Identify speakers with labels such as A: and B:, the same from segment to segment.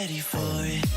A: ready for it.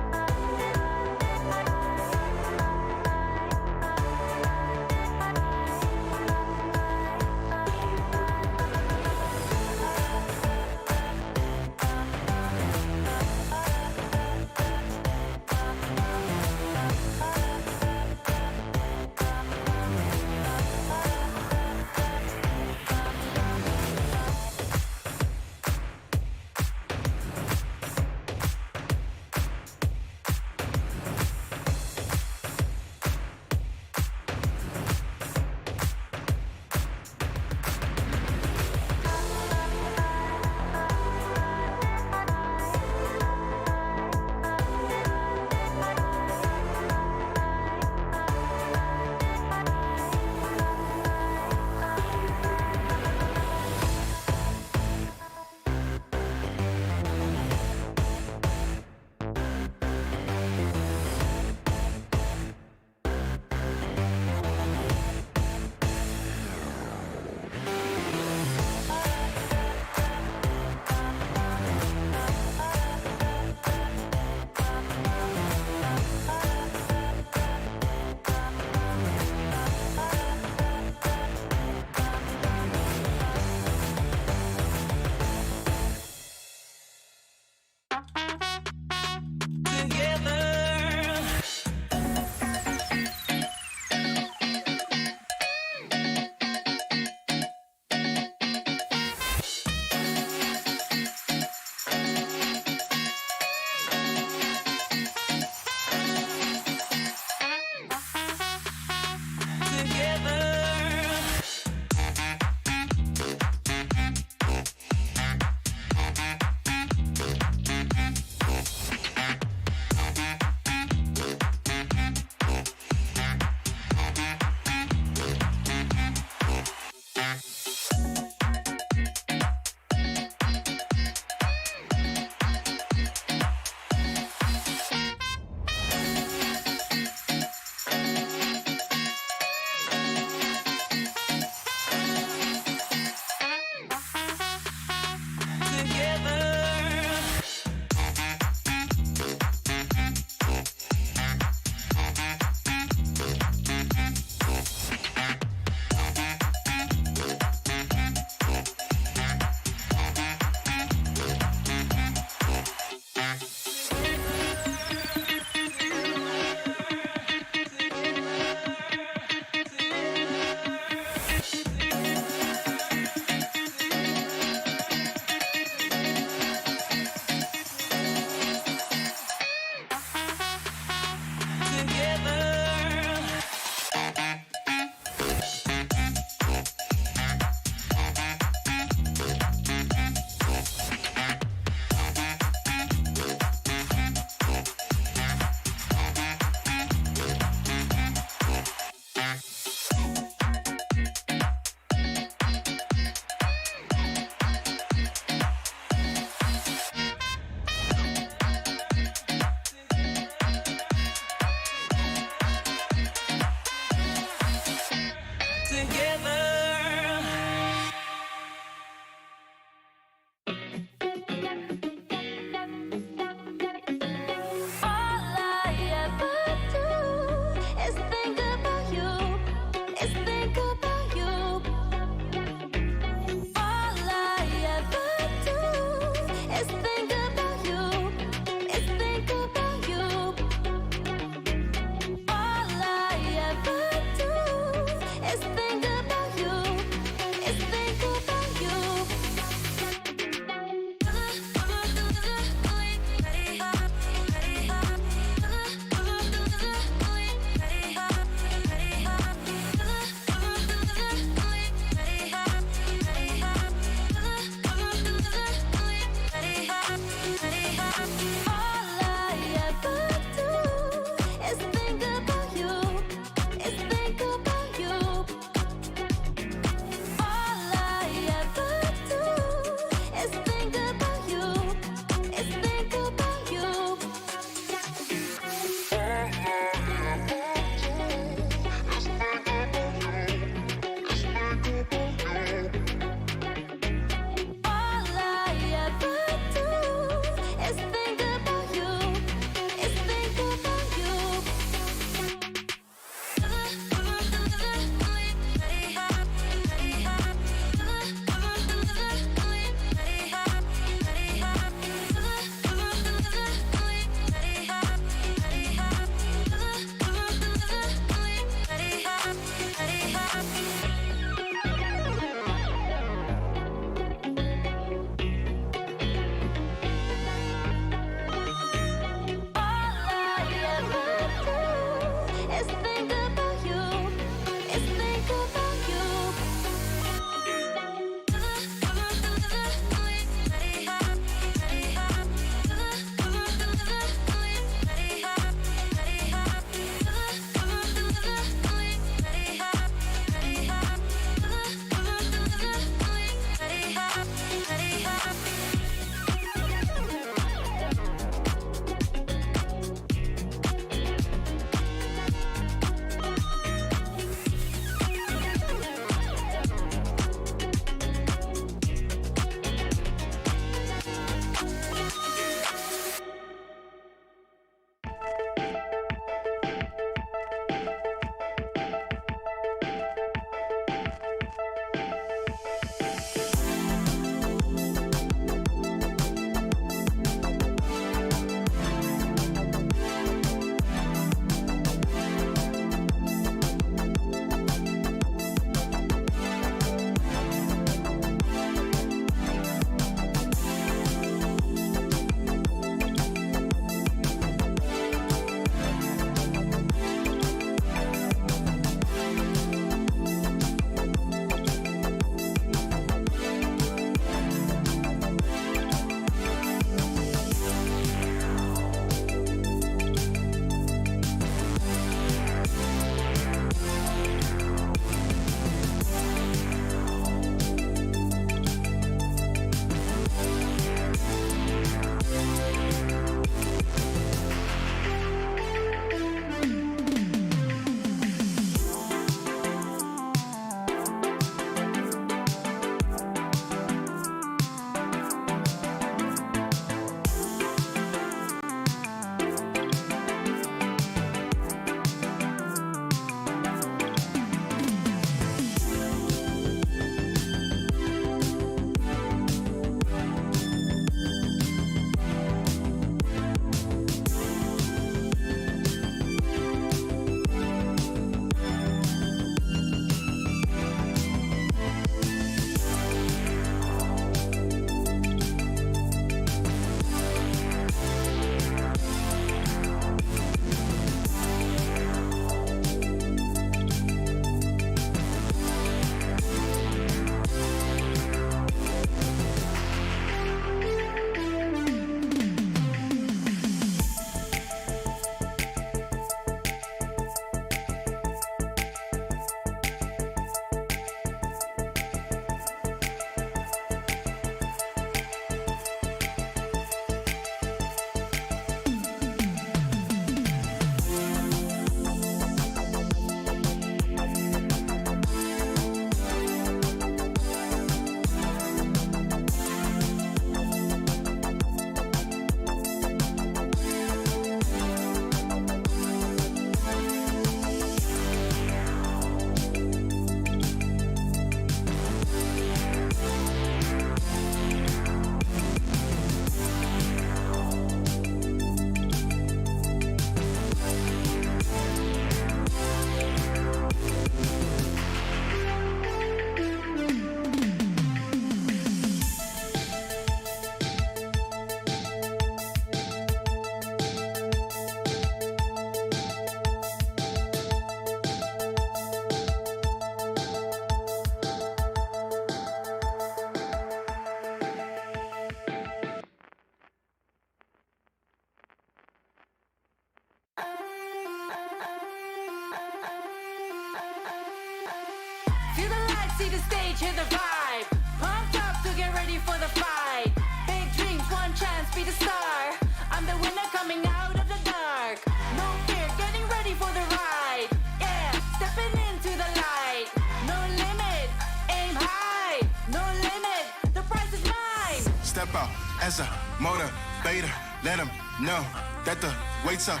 A: see the stage, hear the vibe. Pumped up to get ready for the fight. Big dreams, one chance, be the star. I'm the winner coming out of the dark. No fear, getting ready for the ride. Yeah, stepping into the light. No limit, aim high. No limit, the prize is mine.
B: Step out as a motivator. Let them know that the weight's up.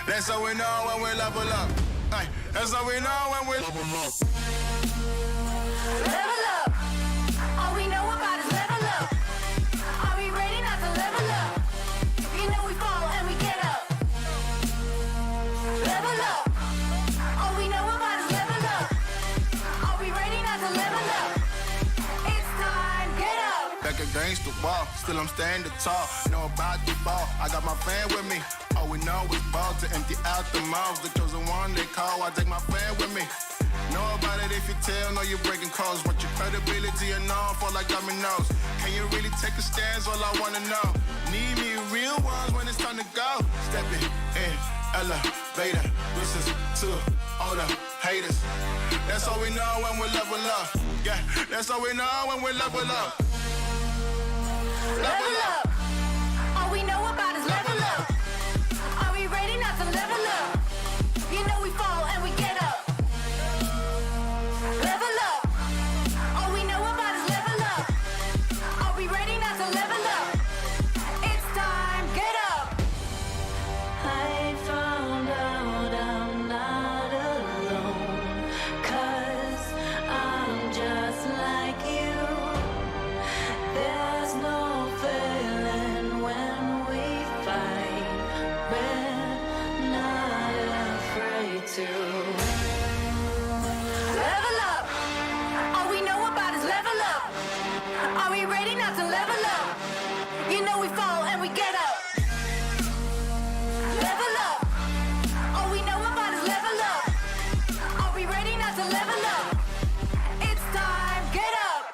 B: That's how we know when we level up. Ay, that's how we know when we level up.
A: Level up. All we know about is level up. Are we ready not to level up? You know we fall and we get up. Level up. All we know about is level up. Are we ready not to level up? It's time, get up.
B: Back against the wall, still I'm standing tall. Know about the ball, I got my fan with me. All we know is ball to empty out the mouths. The chosen one they call, I take my fan with me. Know about it if you tell, know you're breaking codes. What your credibility and all fall like dominoes. Can you really take a stance? All I wanna know. Need me real ones when it's time to go. Stepping in, elevator. Listen to all the haters. That's all we know when we level up. Yeah, that's all we know when we level up.
A: Level up. All we know about is level up. Are we ready not to level up? You know we fall and we get up. Level up. All we know about is level up. Are we ready not to level up? It's time, get up. I found out I'm not alone. 'Cause I'm just like you. There's no failing when we fight. We're not afraid to. Level up. All we know about is level up. Are we ready not to level up? You know we fall and we get up. Level up. All we know about is level up. Are we ready not to level up? It's time, get up.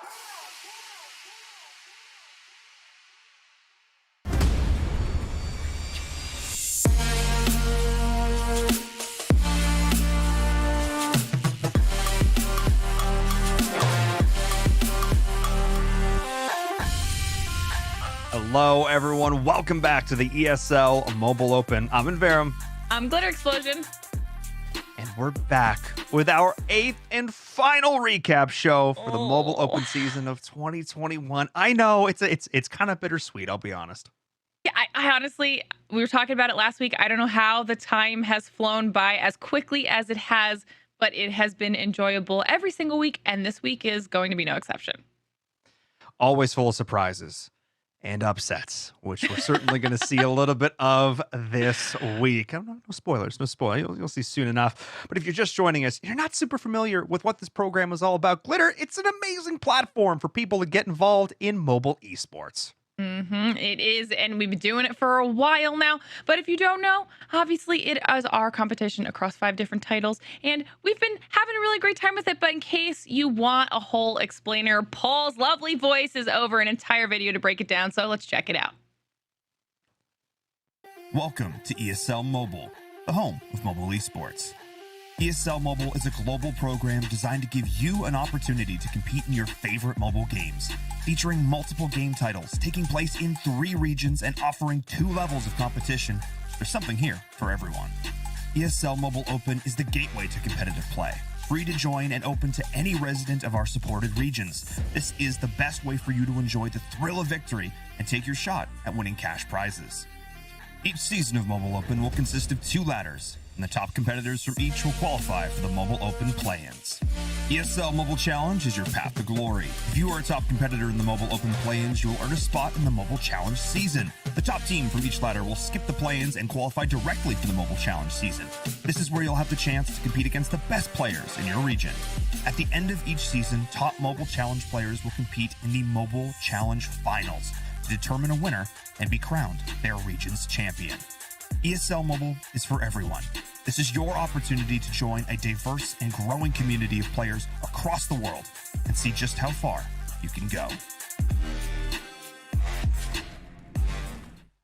C: Hello, everyone. Welcome back to the ESL Mobile Open. I'm Inverum,
D: I'm Glitter Explosion.
C: and we're back with our 8th and final recap show for the Mobile Open season of 2021. I know it's kind of bittersweet, I'll be honest.
D: Yeah, I honestly, we were talking about it last week. I don't know how the time has flown by as quickly as it has, but it has been enjoyable every single week, and this week is going to be no exception.
C: Always full of surprises and upsets, which we're certainly going to see a little bit of this week. No spoilers, no spoilers. You'll see soon enough. But if you're just joining us, you're not super familiar with what this program is all about. Glitter, it's an amazing platform for people to get involved in mobile esports.
D: It is, and we've been doing it for a while now. But if you don't know, obviously it is our competition across 5 different titles, and we've been having a really great time with it. But in case you want a whole explainer, Paul's lovely voice is over an entire video to break it down, so let's check it out.
E: Welcome to ESL Mobile, the home of mobile esports. ESL Mobile is a global program designed to give you an opportunity to compete in your favorite mobile games, featuring multiple game titles taking place in 3 regions and offering 2 levels of competition. There's something here for everyone. ESL Mobile Open is the gateway to competitive play, free to join and open to any resident of our supported regions. This is the best way for you to enjoy the thrill of victory and take your shot at winning cash prizes. Each season of Mobile Open will consist of 2 ladders, and the top competitors from each will qualify for the Mobile Open play-ins. ESL Mobile Challenge is your path to glory. If you are a top competitor in the Mobile Open play-ins, you will earn a spot in the Mobile Challenge season. The top team from each ladder will skip the play-ins and qualify directly for the Mobile Challenge season. This is where you'll have the chance to compete against the best players in your region. At the end of each season, top Mobile Challenge players will compete in the Mobile Challenge Finals to determine a winner and be crowned their region's champion. ESL Mobile is for everyone. This is your opportunity to join a diverse and growing community of players across the world and see just how far you can go.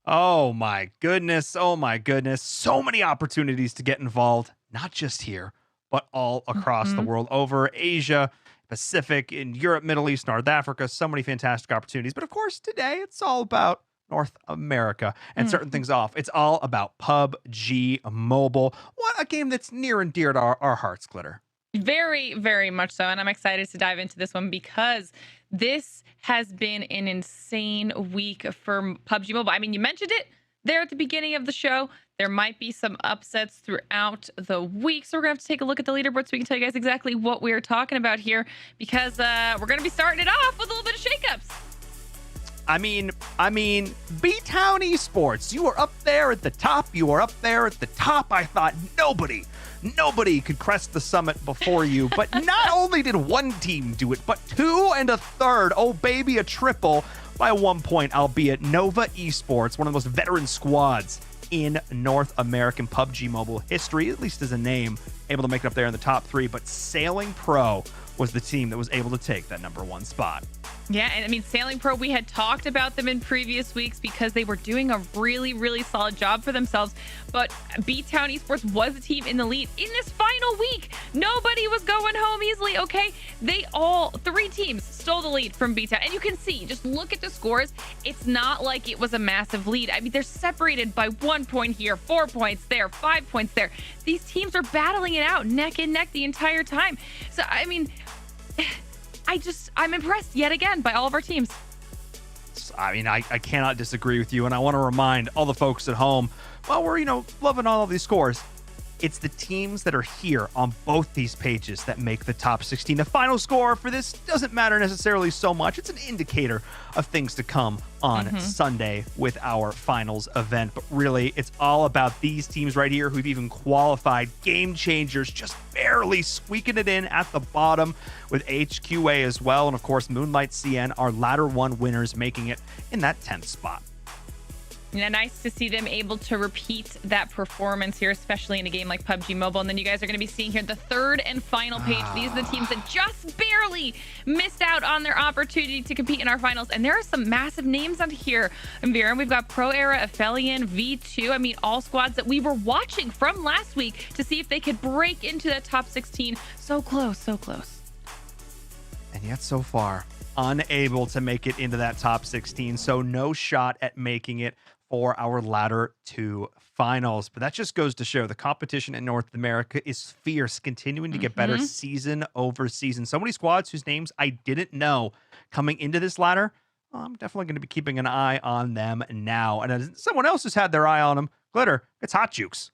C: Oh my goodness. Oh my goodness. So many opportunities to get involved, not just here, but all across the world, over Asia Pacific, in Europe, Middle East, North Africa. So many fantastic opportunities. But of course, today it's all about North America and certain things off. It's all about PUBG Mobile. What a game that's near and dear to our hearts, Glitter.
D: Very, very much so. And I'm excited to dive into this one because this has been an insane week for PUBG Mobile. I mean, you mentioned it there at the beginning of the show. There might be some upsets throughout the week. So we're going to have to take a look at the leaderboard so we can tell you guys exactly what we're talking about here, because we're going to be starting it off with a little bit of shakeups.
C: I mean, B-Town Esports, you were up there at the top. You were up there at the top. I thought nobody could crest the summit before you. But not only did one team do it, but two and a third. Oh, baby, a triple by 1 point, albeit Nova Esports, one of the most veteran squads in North American PUBG Mobile history, at least as a name, able to make it up there in the top 3. But Sailing Pro was the team that was able to take that #1 spot.
D: Yeah, and I mean, Sailing Pro, we had talked about them in previous weeks because they were doing a really, really solid job for themselves. But B-Town Esports was a team in the lead in this final week. Nobody was going home easily, okay? Three teams stole the lead from B-Town. And you can see, just look at the scores. It's not like it was a massive lead. I mean, they're separated by 1 point here, 4 points there, 5 points there. These teams are battling it out neck and neck the entire time. So, I mean, I'm impressed yet again by all of our teams.
C: I mean, I cannot disagree with you. And I want to remind all the folks at home, while we're, loving all of these scores, it's the teams that are here on both these pages that make the top 16. The final score for this doesn't matter necessarily so much. It's an indicator of things to come on Sunday with our finals event. But really, it's all about these teams right here who've even qualified. Game changers just barely squeaking it in at the bottom with HQA as well. And of course, Moonlight CN, our ladder 1 winners, making it in that 10th spot.
D: Yeah, nice to see them able to repeat that performance here, especially in a game like PUBG Mobile. And then you guys are going to be seeing here the third and final page. These are the teams that just barely missed out on their opportunity to compete in our finals. And there are some massive names on here. And Vera, we've got Pro Era, Aphelion, V2. I mean, all squads that we were watching from last week to see if they could break into that top 16. So close, so close.
C: And yet so far, unable to make it into that top 16. So no shot at making it for our ladder 2 finals. But that just goes to show the competition in North America is fierce, continuing to get better season over season. So many squads whose names I didn't know coming into this ladder. I'm definitely going to be keeping an eye on them now. And as someone else has had their eye on them, Glitter, it's Hot Jukes.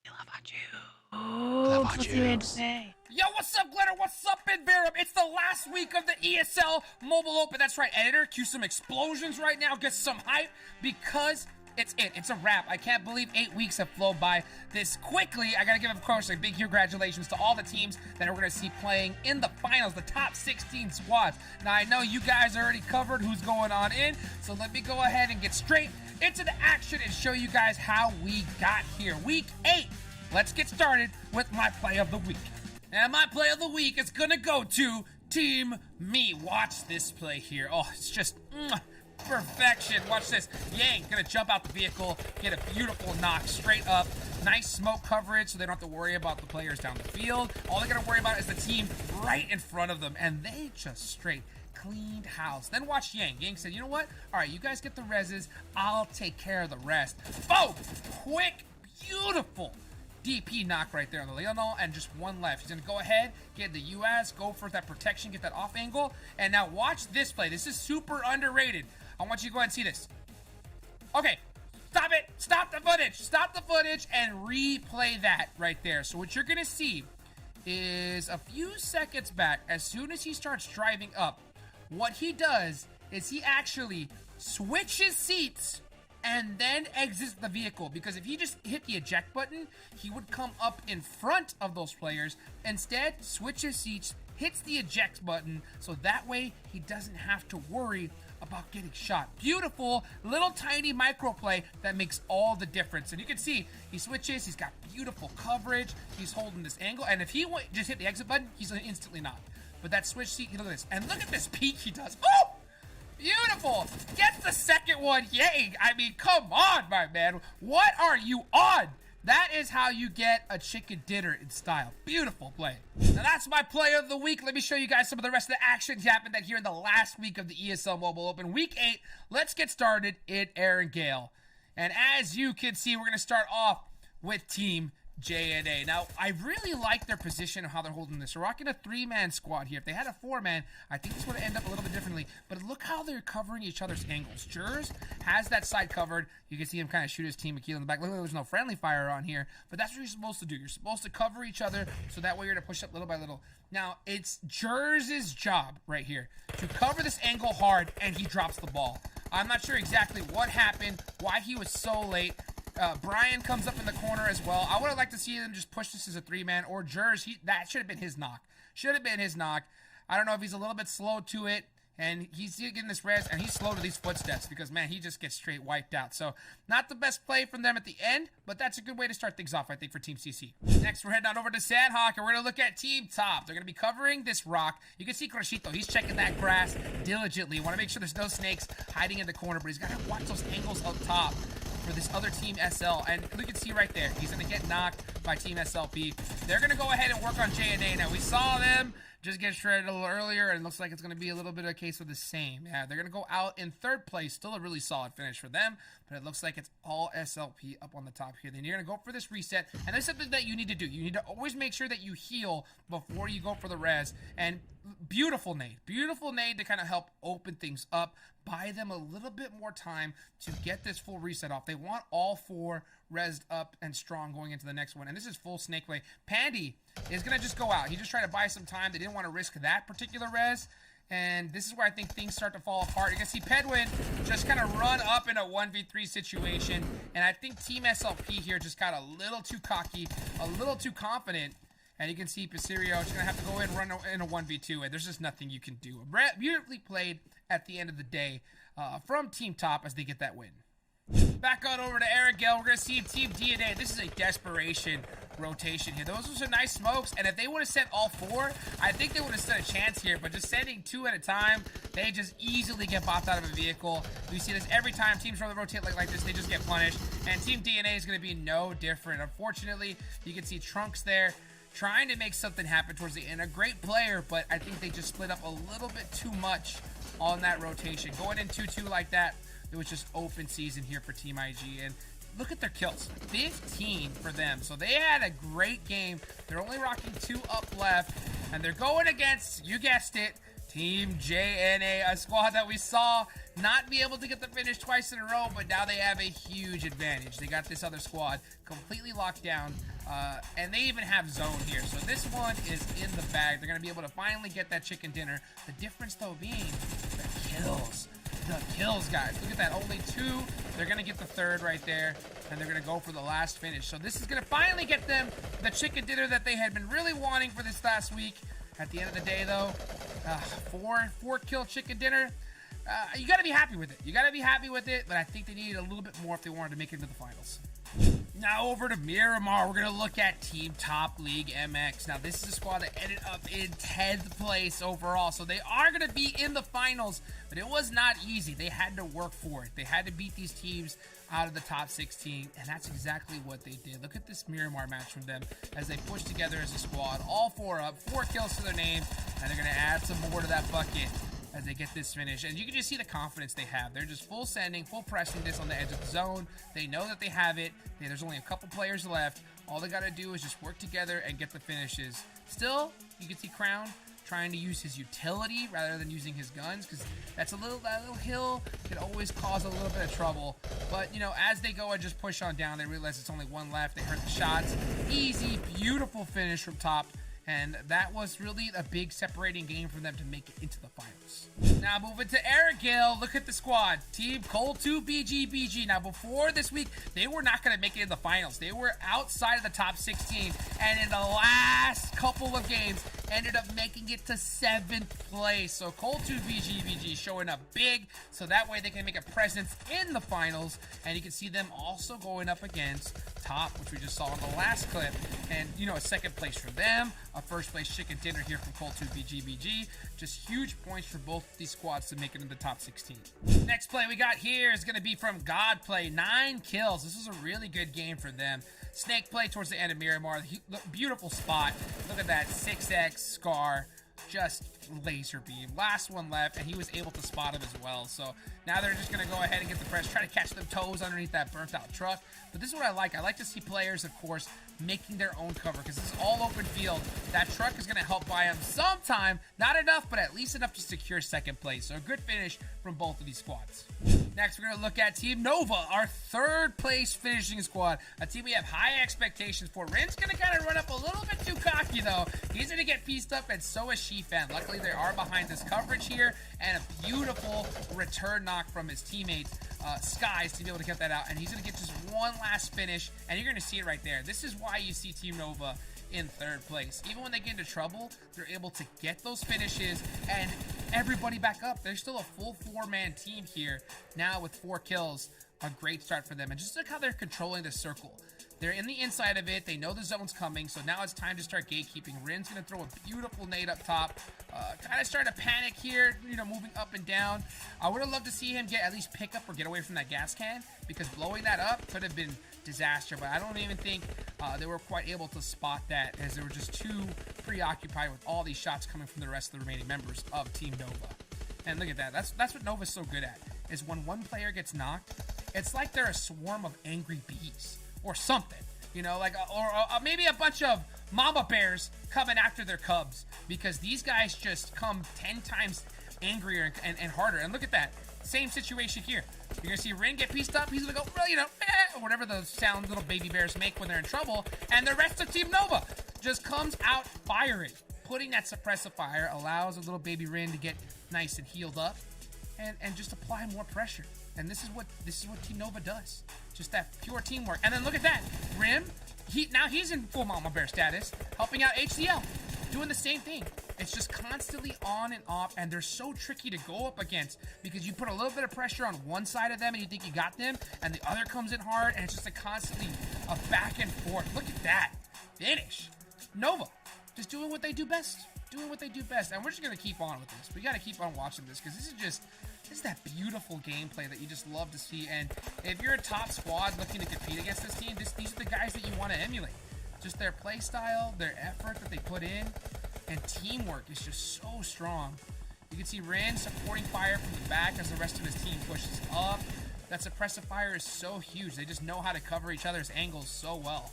D: I love Hot Jukes. What's he had to say?
F: Yo, what's up, Glitter? What's up, Inverum? It's the last week of the ESL Mobile Open. That's right, editor. Cue some explosions right now. Get some hype because it's it. It's a wrap. I can't believe 8 weeks have flown by this quickly. I gotta give, of course, a big congratulations to all the teams that we're gonna see playing in the finals, the top 16 squads. Now, I know you guys already covered who's going on in, so let me go ahead and get straight into the action and show you guys how we got here. Week 8. Let's get started with my play of the week. And my play of the week is gonna go to Team Me. Watch this play here. Oh, it's just perfection. Watch this. Yang gonna jump out the vehicle, get a beautiful knock straight up. Nice smoke coverage so they don't have to worry about the players down the field. All they gotta worry about is the team right in front of them. And they just straight cleaned house. Then watch Yang. Yang said, you know what? All right, you guys get the reses. I'll take care of the rest. Oh, quick, beautiful DP knock right there on the Leonel, and just one left. He's going to go ahead, get the US, go for that protection, get that off angle. And now watch this play. This is super underrated. I want you to go ahead and see this. Okay, stop it. Stop the footage. Stop the footage and replay that right there. So what you're going to see is a few seconds back, as soon as he starts driving up, what he does is he actually switches seats and then exits the vehicle, because if he just hit the eject button, he would come up in front of those players. Instead, switches seats, hits the eject button, so that way he doesn't have to worry about getting shot. Beautiful little tiny micro play that makes all the difference. And you can see he switches, he's got beautiful coverage, he's holding this angle, and if he just hit the exit button, he's instantly knocked. But that switch seat, look at this, and look at this peek he does. Oh! Beautiful. Gets the second one. Yay. I mean, come on, my man. What are you on? That is how you get a chicken dinner in style. Beautiful play. Now that's my play of the week. Let me show you guys some of the rest of the action happened that here in the last week of the ESL Mobile Open. Week 8, let's get started in Arendelle. And as you can see, we're going to start off with Team JNA. Now, I really like their position of how they're holding this. They're rocking a 3-man squad here. If they had a 4-man, I think this would end up a little bit differently. But look how they're covering each other's angles. Jers has that side covered. You can see him kind of shoot his team Akil in the back. Look, there's no friendly fire on here. But that's what you're supposed to do. You're supposed to cover each other so that way you're going to push up little by little. Now, it's Jers' job right here to cover this angle hard, and he drops the ball. I'm not sure exactly what happened, why he was so late. Brian comes up in the corner as well. I would have liked to see them just push this as a 3-man, or Jers. That should have been his knock. Should have been his knock. I don't know if he's a little bit slow to it, and he's getting this res, and he's slow to these footsteps because, man, he just gets straight wiped out. So, not the best play from them at the end, but that's a good way to start things off, I think, for Team CC. Next, we're heading on over to Sandhawk, and we're going to look at Team Top. They're going to be covering this rock. You can see Crushito. He's checking that grass diligently. Want to make sure there's no snakes hiding in the corner, but he's got to watch those angles up top for this other Team SL, and you can see right there, he's going to get knocked by Team SLP. They're going to go ahead and work on JNA. Now, we saw them just get shredded a little earlier, and it looks like it's going to be a little bit of a case of the same. Yeah, they're going to go out in 3rd place. Still a really solid finish for them, but it looks like it's all SLP up on the top here. Then you're going to go for this reset, and there's something that you need to do. You need to always make sure that you heal before you go for the res, and beautiful nade to kind of help open things up, buy them a little bit more time to get this full reset off. They want all 4 resed up and strong going into the next one, and this is full snake play. Pandy is going to just go out. He just tried to buy some time. They didn't want to risk that particular res, and this is where I think things start to fall apart. You can see Pedwin just kind of run up in a 1v3 situation, and I think Team SLP here just got a little too cocky, a little too confident. And you can see Pisirio is going to have to go in and run in a 1v2, and there's just nothing you can do. Beautifully played at the end of the day from Team Top as they get that win. Back on over to Arendelle, we're going to see Team DNA. This is a desperation rotation here. Those were some nice smokes, and if they would have sent all 4, I think they would have stood a chance here, but just sending 2 at a time, they just easily get bopped out of a vehicle. We see this every time teams try to rotate like this, they just get punished, and Team DNA is going to be no different. Unfortunately, you can see Trunks there trying to make something happen towards the end. A great player, but I think they just split up a little bit too much on that rotation. Going in 2-2 like that, it was just open season here for Team IG. And look at their kills. 15 for them. So they had a great game. They're only rocking 2 up left. And they're going against, you guessed it, Team JNA, a squad that we saw not be able to get the finish twice in a row, but now they have a huge advantage. They got this other squad completely locked down, and they even have zone here. So this one is in the bag. They're going to be able to finally get that chicken dinner. The difference, though, being the kills. The kills, guys. Look at that. Only 2. They're going to get the 3rd right there, and they're going to go for the last finish. So this is going to finally get them the chicken dinner that they had been really wanting for this last week. At the end of the day, though, 4 kill chicken dinner. You got to be happy with it. You got to be happy with it, but I think they needed a little bit more if they wanted to make it into the finals. Now over to Miramar, we're going to look at Team Top League MX. Now this is a squad that ended up in 10th place overall, so they are going to be in the finals, but it was not easy. They had to work for it. They had to beat these teams out of the top 16, and that's exactly what they did. Look at this Miramar match from them as they push together as a squad. All 4 up, 4 kills to their name, and they're going to add some more to that bucket as they get this finish. And you can just see the confidence they have. They're just full sending, full pressing this on the edge of the zone. They know that they have it. There's only a couple players left. All they got to do is just work together and get the finishes. Still, you can see Crown trying to use his utility rather than using his guns, because that little hill can always cause a little bit of trouble. But, you know, as they go and just push on down, they realize it's only 1 left. They hurt the shots. Easy, beautiful finish from Top. And that was really a big separating game for them to make it into the finals. Now moving to Arendelle, look at the squad. Team Cole 2 BG. Now before this week, they were not going to make it in the finals. They were outside of the top 16. And in the last couple of games, ended up making it to 7th place. So Cole 2 BG showing up big, so that way they can make a presence in the finals. And you can see them also going up against Top, which we just saw in the last clip. And, you know, a 2nd place for them. a first place chicken dinner here from Colt2BGBG. Just huge points for both these squads to make it in the top 16. Next play we got here is going to be from Godplay. 9 kills. This is a really good game for them. Snake play towards the end of Miramar. Beautiful spot. Look at that 6x Scar. Just laser beam. Last one left, and he was able to spot him as well. So now they're just going to go ahead and get the press, try to catch them toes underneath that burnt out truck. But this is what I like. I like to see players, of course, making their own cover, because this is all open field. That truck is going to help buy them some time. Not enough, but at least enough to secure second place. So a good finish from both of these squads. Next, we're going to look at Team Nova, our third place finishing squad. A team we have high expectations for. Rin's going to kind of run up a little bit too cocky, though. He's going to get pieced up, and so is Shifan. Luckily, they are behind this coverage here, and a beautiful return knock from his teammate, Skies, to be able to get that out. And he's going to get just one last finish, and you're going to see it right there. This is why you see Team Nova in third place. Even when they get into trouble, they're able to get those finishes and everybody back up. They're still a full 4-man team here now with 4 kills. A great start for them. And just look how they're controlling the circle. They're in the inside of it. They know the zone's coming, so now it's time to start gatekeeping. Rin's going to throw a beautiful nade up top. Kind of start to panic here, you know, moving up and down. I would have loved to see him at least pick up or get away from that gas can, because blowing that up could have been disaster. But I don't even think they were quite able to spot that, as they were just too preoccupied with all these shots coming from the rest of the remaining members of Team Nova. And look at that. That's what Nova's so good at, is when one player gets knocked, it's like they're a swarm of angry bees or something, you know, like, or maybe a bunch of mama bears coming after their cubs, because these guys just come 10 times angrier and harder. And look at that. Same situation here. You're going to see Rin get pieced up. He's going to go, well, you know, or whatever the sound little baby bears make when they're in trouble. And the rest of Team Nova just comes out firing. Putting that suppressive fire allows a little baby Rin to get nice and healed up and just apply more pressure. And this is what Team Nova does. Just that pure teamwork. And then look at that. Rim, now he's in full mama bear status, helping out HCL, doing the same thing. It's just constantly on and off, and they're so tricky to go up against, because you put a little bit of pressure on one side of them and you think you got them, and the other comes in hard, and it's just constantly a back and forth. Look at that finish. Nova just doing what they do best. And we're just going to keep on with this. We got to keep on watching this, because this is that beautiful gameplay that you just love to see. And if you're a top squad looking to compete against this team, these are the guys that you want to emulate. Just their play style, their effort that they put in, and teamwork is just so strong. You can see Rin supporting fire from the back as the rest of his team pushes up. That suppressive fire is so huge. They just know how to cover each other's angles so well.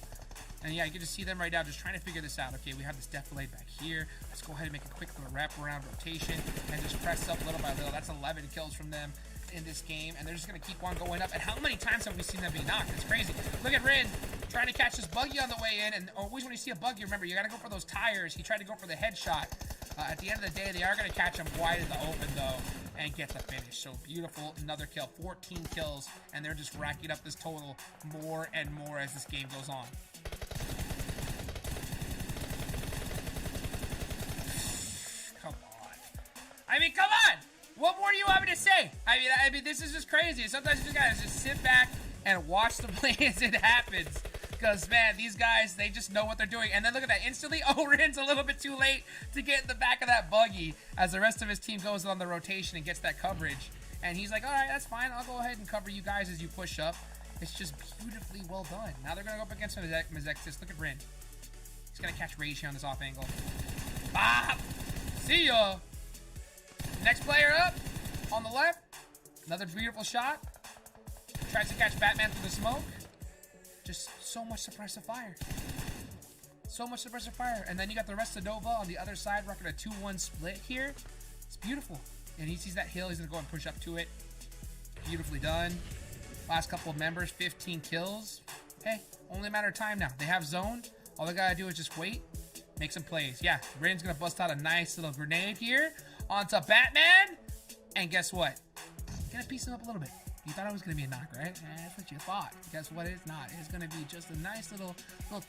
F: And yeah, you can just see them right now just trying to figure this out. Okay, we have this defilade back here. Let's go ahead and make a quick little wraparound rotation and just press up little by little. That's 11 kills from them in this game, and they're just going to keep on going up. And how many times have we seen them be knocked? It's crazy. Look at Rin trying to catch this buggy on the way in, and always when you see a buggy, remember, you got to go for those tires. He tried to go for the headshot. At the end of the day, they are going to catch him wide in the open, though, and get the finish. So beautiful. Another kill. 14 kills, and they're just racking up this total more and more as this game goes on. Come on! What more do you want me to say? I mean, this is just crazy. Sometimes you just gotta just sit back and watch the play as it happens. Because, man, these guys, they just know what they're doing. And then look at that. Instantly, Rin's a little bit too late to get in the back of that buggy as the rest of his team goes on the rotation and gets that coverage. And he's like, all right, that's fine. I'll go ahead and cover you guys as you push up. It's just beautifully well done. Now they're going to go up against Mizexis. Look at Rin. He's going to catch Rage here on this off angle. Bop! See ya! Next player up on the left. Another beautiful shot. Tries to catch Batman through the smoke. Just so much suppressive fire. So much suppressive fire. And then you got the rest of Nova on the other side, rocking a 2-1 split here. It's beautiful. And he sees that hill. He's going to go and push up to it. Beautifully done. Last couple of members, 15 kills. Hey, only a matter of time now. They have zone. All they got to do is just wait. Make some plays. Yeah, Rin's going to bust out a nice little grenade here onto Batman. And guess what? Gonna piece him up a little bit. You thought it was going to be a knock, right? That's what you thought. Guess what? It's not. It's going to be just a nice little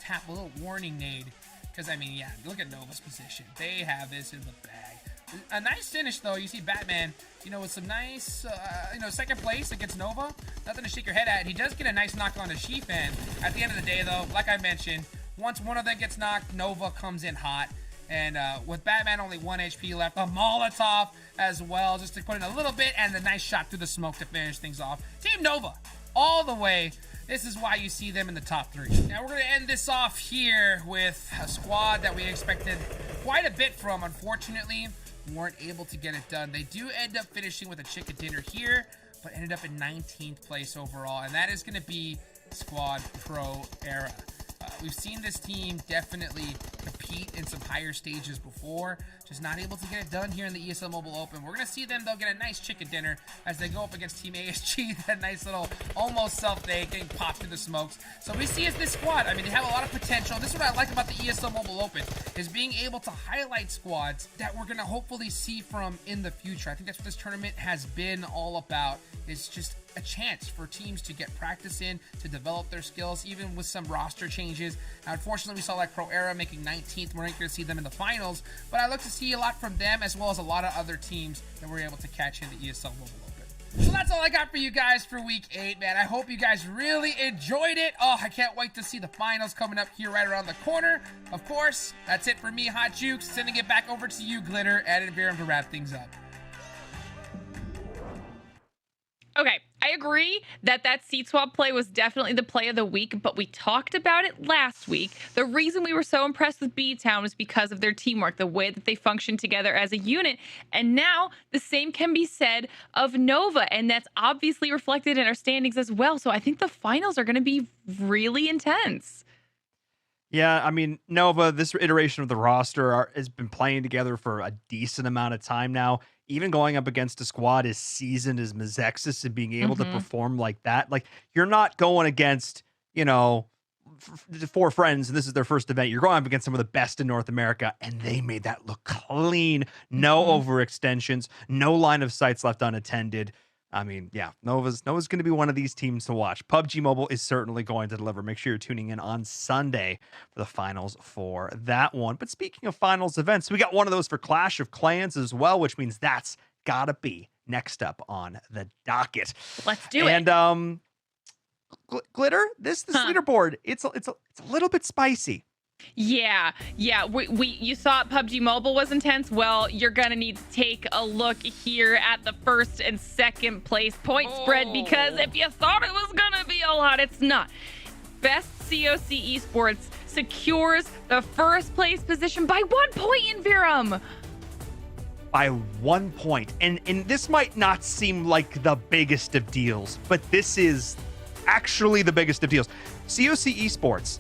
F: tap, a little warning nade. Because, I mean, yeah, look at Nova's position. They have this in the bag. A nice finish, though. You see Batman, you know, with some nice, second place against Nova. Nothing to shake your head at. He does get a nice knock on the Sheep. And at the end of the day, though, like I mentioned, once one of them gets knocked, Nova comes in hot. And with Batman only 1 HP left, a Molotov as well, just to put in a little bit, and a nice shot through the smoke to finish things off. Team Nova, all the way. This is why you see them in the top 3. Now we're going to end this off here with a squad that we expected quite a bit from. Unfortunately, we weren't able to get it done. They do end up finishing with a chicken dinner here, but ended up in 19th place overall, and that is going to be Squad Pro Era. We've seen this team definitely compete in some higher stages before, just not able to get it done here in the ESL Mobile Open. We're going to see them, though, get a nice chicken dinner as they go up against Team ASG, that nice little almost self-day getting popped through the smokes. So we see as this squad, I mean, they have a lot of potential. This is what I like about the ESL Mobile Open, is being able to highlight squads that we're going to hopefully see from in the future. I think that's what this tournament has been all about. It's just a chance for teams to get practice in, to develop their skills, even with some roster changes. Now, unfortunately, we saw like Pro Era making 19th. We're not going to see them in the finals, but I look to see a lot from them as well as a lot of other teams that we're able to catch in the ESL Mobile Open. So that's all I got for you guys for week 8, man. I hope you guys really enjoyed it. Oh, I can't wait to see the finals coming up here right around the corner. Of course, that's it for me, Hot Jukes. Sending it back over to you, Glitter and Envirum, to wrap things up.
D: Okay, I agree that seat swap play was definitely the play of the week, but we talked about it last week. The reason we were so impressed with B-Town was because of their teamwork, the way that they function together as a unit. And now the same can be said of Nova, and that's obviously reflected in our standings as well. So I think the finals are going to be really intense.
C: Yeah, I mean, Nova, this iteration of the roster has been playing together for a decent amount of time now. Even going up against a squad as seasoned as Mezexis and being able to perform like that, like, you're not going against, you know, 4 friends and this is their first event. You're going up against some of the best in North America, and they made that look clean. No overextensions, no line of sights left unattended. I mean, yeah, Nova's going to be one of these teams to watch. PUBG Mobile is certainly going to deliver. Make sure you're tuning in on Sunday for the finals for that one. But speaking of finals events, we got one of those for Clash of Clans as well, which means that's got to be next up on the docket.
D: Let's do it.
C: And Glitter, this leaderboard, it's a little bit spicy.
D: Yeah. You thought PUBG Mobile was intense. Well, you're gonna need to take a look here at the first and second place point spread, because if you thought it was gonna be a lot, it's not. Best COC Esports secures the first place position by 1 point in Virum.
C: By 1 point. And this might not seem like the biggest of deals, but this is actually the biggest of deals. COC Esports,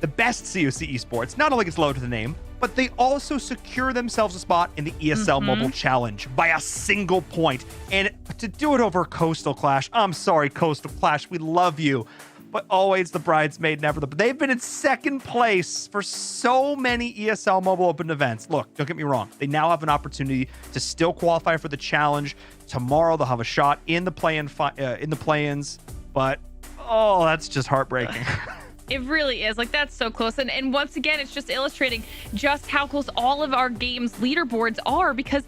C: the best COC Esports, not only gets low to the name, but they also secure themselves a spot in the ESL Mobile Challenge by a single point. And to do it over Coastal Clash, I'm sorry, Coastal Clash, we love you, but always the bridesmaid, never the... They've been in second place for so many ESL Mobile Open events. Look, don't get me wrong. They now have an opportunity to still qualify for the challenge. Tomorrow, they'll have a shot in the play-ins, but, oh, that's just heartbreaking.
D: It really is. Like, that's so close. And once again, it's just illustrating just how close all of our games leaderboards are, because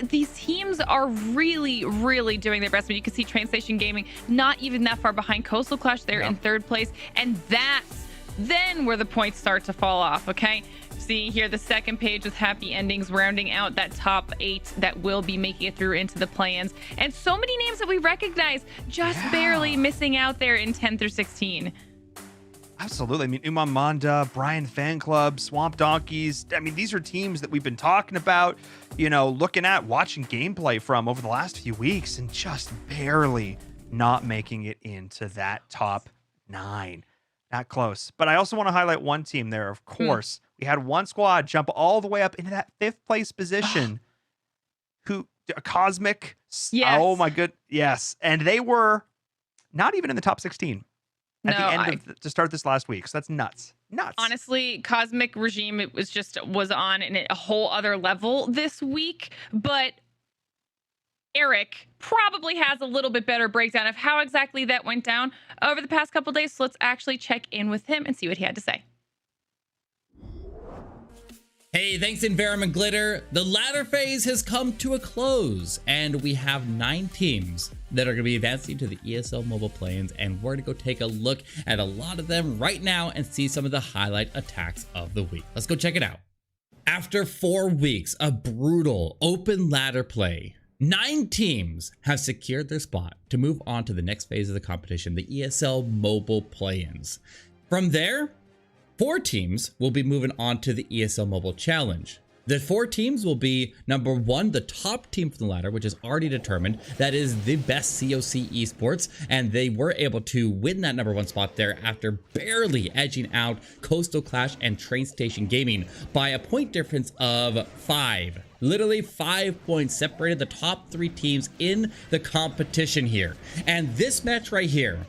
D: these teams are really, really doing their best. I mean, you can see Train Station Gaming not even that far behind Coastal Clash. They're in third place. And that's then where the points start to fall off, okay? See here, the second page with happy endings rounding out that top 8 that will be making it through into the play-ins. And so many names that we recognize, just barely missing out there in 10 through 16.
C: Absolutely. I mean, Umamanda, Brian Fan Club, Swamp Donkeys. I mean, these are teams that we've been talking about, you know, looking at, watching gameplay from over the last few weeks, and just barely not making it into that top 9. Not close. But I also want to highlight one team there. Of course, we had one squad jump all the way up into that 5th place position. Cosmic.
D: Yes.
C: Oh my good. Yes. And they were not even in the top 16. At the end to start this last week. So that's nuts.
D: Honestly, Cosmic Regime, it was on a whole other level this week. But Eric probably has a little bit better breakdown of how exactly that went down over the past couple days. So let's actually check in with him and see what he had to say.
G: Hey, thanks Envirum and Glitter. The ladder phase has come to a close, and we have 9 teams that are going to be advancing to the ESL Mobile play-ins, and we're going to go take a look at a lot of them right now and see some of the highlight attacks of the week. Let's go check it out. After 4 weeks of brutal open ladder play, 9 teams have secured their spot to move on to the next phase of the competition, the ESL Mobile play-ins. From there, 4 teams will be moving on to the ESL Mobile Challenge. The 4 teams will be number 1, the top team from the ladder, which is already determined. That is the best COC esports, and they were able to win that number 1 spot there after barely edging out Coastal Clash and Train Station Gaming by a point difference of 5. Literally 5 points separated the top 3 teams in the competition here. And this match right here,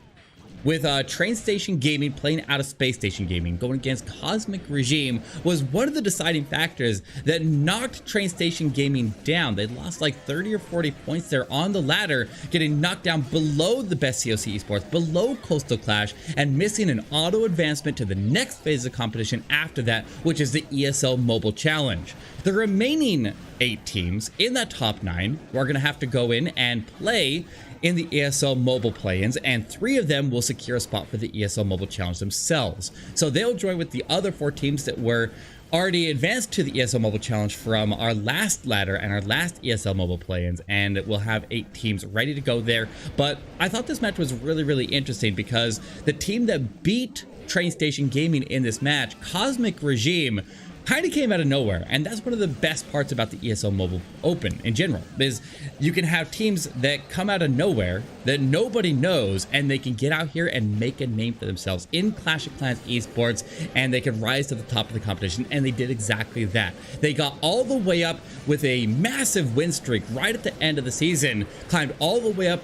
G: with Train Station Gaming playing out of Space Station Gaming, going against Cosmic Regime, was one of the deciding factors that knocked Train Station Gaming down. They lost like 30 or 40 points there on the ladder, getting knocked down below the best COC esports, below Coastal Clash, and missing an auto advancement to the next phase of competition after that, which is the ESL Mobile Challenge. The remaining 8 teams in that top 9 are going to have to go in and play in the ESL Mobile play-ins, and 3 of them will secure a spot for the ESL Mobile Challenge themselves. So they'll join with the other 4 teams that were already advanced to the ESL Mobile Challenge from our last ladder and our last ESL Mobile play-ins, and we'll have 8 teams ready to go there. But I thought this match was really, really interesting because the team that beat Train Station Gaming in this match, Cosmic Regime, kind of came out of nowhere. And that's one of the best parts about the ESL Mobile Open in general, is you can have teams that come out of nowhere that nobody knows, and they can get out here and make a name for themselves in Clash of Clans esports, and they can rise to the top of the competition. And they did exactly that. They got all the way up with a massive win streak right at the end of the season, climbed all the way up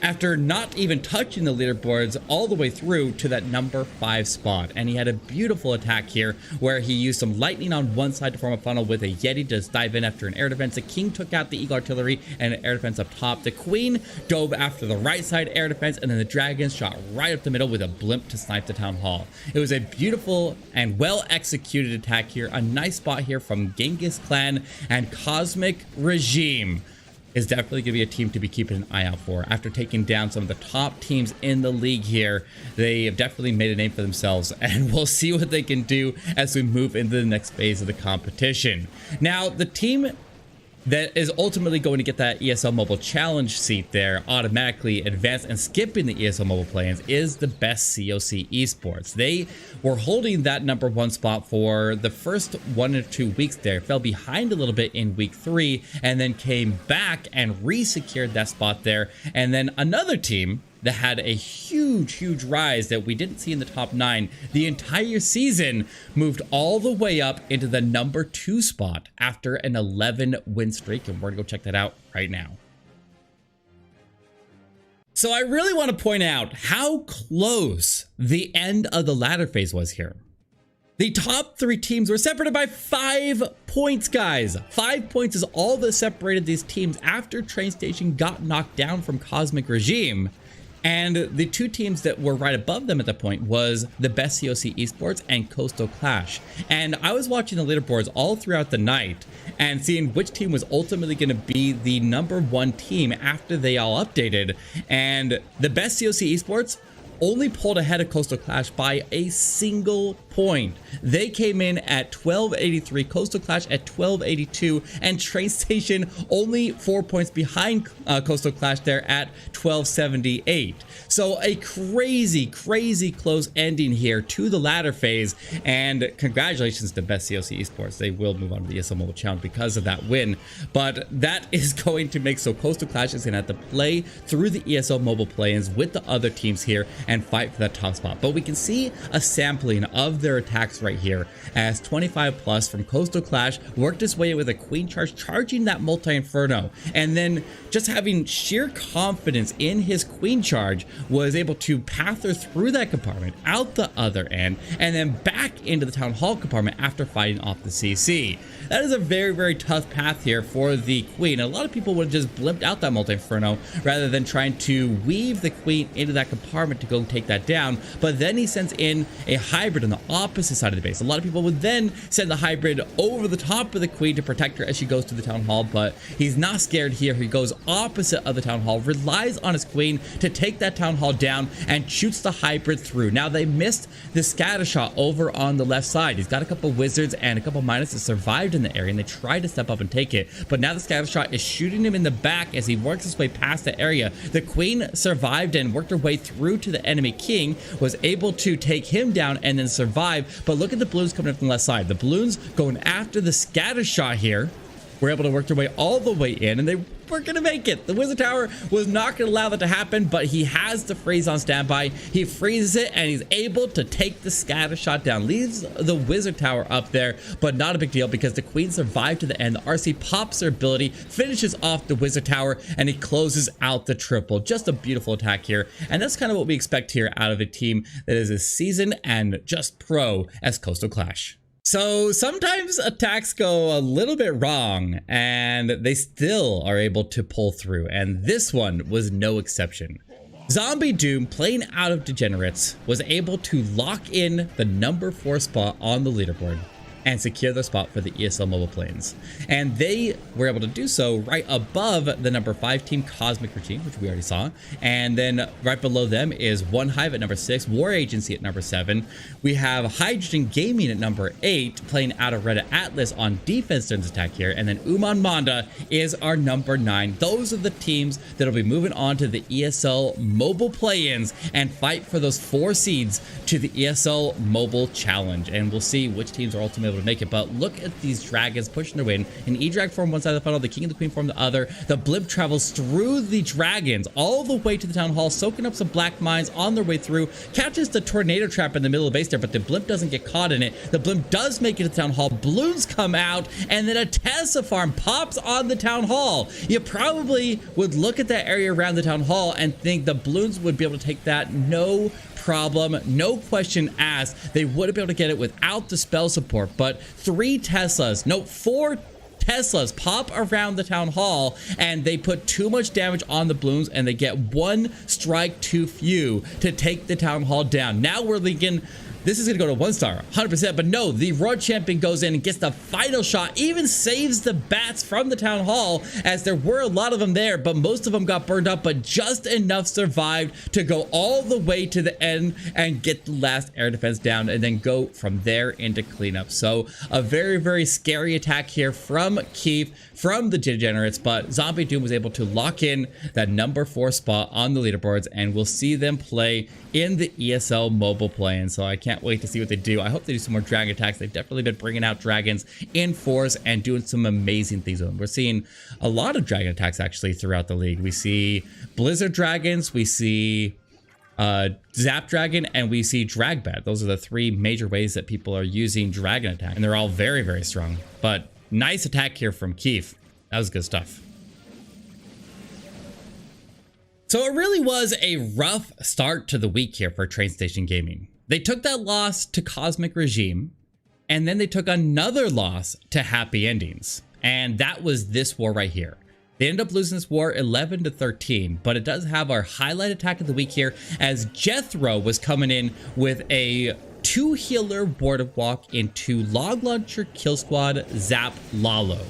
G: after not even touching the leaderboards all the way through to that number 5 spot. And he had a beautiful attack here where he used some lightning on one side to form a funnel with a Yeti to just dive in after an air defense. The King took out the Eagle Artillery and an air defense up top. The Queen dove after the right side air defense, and then the Dragons shot right up the middle with a blimp to snipe the Town Hall. It was a beautiful and well executed attack here. A nice spot here from Genghis Clan, and Cosmic Regime is definitely going to be a team to be keeping an eye out for. After taking down some of the top teams in the league here, they have definitely made a name for themselves, and we'll see what they can do as we move into the next phase of the competition. Now, the team that is ultimately going to get that ESL Mobile Challenge seat there, automatically advanced and skipping the ESL Mobile plans, is the best COC esports. They were holding that number 1 spot for the first 1 or 2 weeks there, fell behind a little bit in week 3, and then came back and re-secured that spot there. And then another team that had a huge rise that we didn't see in the top 9 the entire season moved all the way up into the number 2 spot after an 11 win streak, and we're gonna go check that out right now. So I really want to point out how close the end of the ladder phase was here. The top 3 teams were separated by 5 points, guys. 5 points is all that separated these teams after Train Station got knocked down from Cosmic Regime. And the 2 teams that were right above them at that point was the best COC esports and Coastal Clash. And I was watching the leaderboards all throughout the night and seeing which team was ultimately going to be the number 1 team after they all updated. And the best COC esports only pulled ahead of Coastal Clash by a single point. They came in at 1283, Coastal Clash at 1282, and Train Station only 4 points behind Coastal Clash there at 1278. So a crazy close ending here to the ladder phase, and congratulations to Best COC Esports. They will move on to the ESL Mobile Challenge because of that win, but that is going to make so Coastal Clash is going to have to play through the ESL Mobile play-ins with the other teams here and fight for that top spot. But we can see a sampling of their attacks right here as 25 plus from Coastal Clash worked his way with a Queen charge, charging that multi-inferno, and then just having sheer confidence in his Queen charge was able to path her through that compartment out the other end and then back into the Town Hall compartment after fighting off the CC. That is a very tough path here for the Queen. A lot of people would have just blimped out that multi-inferno rather than trying to weave the Queen into that compartment to go take that down. But then he sends in a hybrid on the opposite side of the base. A lot of people would then send the hybrid over the top of the Queen to protect her as she goes to the Town Hall, but he's not scared here. He goes opposite of the Town Hall, relies on his Queen to take that Town Hall down, and shoots the hybrid through. Now, they missed against the scatter shot over on the left side. He's got a couple wizards and a couple miners that survived in the area, and they tried to step up and take it, but now the scatter shot is shooting him in the back as he works his way past the area. The queen survived and worked her way through to the enemy king, was able to take him down and then survive. But look at the balloons coming up from the left side. The balloons going after the scatter shot here were able to work their way all the way in, and they were gonna make it. The wizard tower was not gonna allow that to happen, but he has the freeze on standby. He freezes it and he's able to take the scatter shot down. Leaves the wizard tower up there, but not a big deal because the queen survived to the end. The RC pops her ability, finishes off the wizard tower, and he closes out the triple. Just a beautiful attack here, and that's kind of what we expect here out of a team that is as seasoned and just pro as Coastal Clash. So sometimes attacks go a little bit wrong and they still are able to pull through, and this one was no exception. Zombie Doom, playing out of Degenerates, was able to lock in the number 4 spot on the leaderboard and secure the spot for the ESL Mobile play-ins. And they were able to do so right above the number 5 team, Cosmic Regime, which we already saw. And then right below them is One Hive at number 6, War Agency at number 7. We have Hydrogen Gaming at number 8, playing out of Red Atlas on defense during this attack here. And then Uman Manda is our number 9. Those are the teams that'll be moving on to the ESL Mobile play-ins and fight for those 4 seeds to the ESL Mobile Challenge. And we'll see which teams are ultimately to make it. But look at these dragons pushing their way in. An E-Drag form one side of the funnel, the king and the queen form the other. The blimp travels through the dragons all the way to the town hall, soaking up some black mines on their way through, catches the tornado trap in the middle of the base there, but the blimp doesn't get caught in it. The blimp does make it to the town hall. Balloons come out, and then a Tesla farm pops on the town hall. You probably would look at that area around the town hall and think the balloons would be able to take that. No problem, no question asked. They would have been able to get it without the spell support, but 4 Teslas pop around the town hall, and they put too much damage on the balloons, and they get 1 strike too few to take the town hall down. Now we're thinking this is going to go to 1 star, 100%, but no, the Royal Champion goes in and gets the final shot, even saves the bats from the town hall, as there were a lot of them there, but most of them got burned up, but just enough survived to go all the way to the end and get the last air defense down, and then go from there into cleanup. So a very, very scary attack here from Keith, from the Degenerates, but Zombie Doom was able to lock in that number 4 spot on the leaderboards, and we'll see them play in the ESL Mobile play-in. So I can't wait to see what they do. I hope they do some more dragon attacks. They've definitely been bringing out dragons in force and doing some amazing things with them. We're seeing a lot of dragon attacks actually throughout the league. We see Blizzard dragons, we see Zap Dragon, and we see Dragbat. Those are the 3 major ways that people are using dragon attack, and they're all very, very strong. But nice attack here from Keith. That was good stuff. So it really was a rough start to the week here for Train Station Gaming. They took that loss to Cosmic Regime, and then they took another loss to Happy Endings. And that was this war right here. They ended up losing this war 11-13, but it does have our highlight attack of the week here, as Jethro was coming in with a 2 healer Ward Walk into Log Launcher Kill Squad Zap Lalo.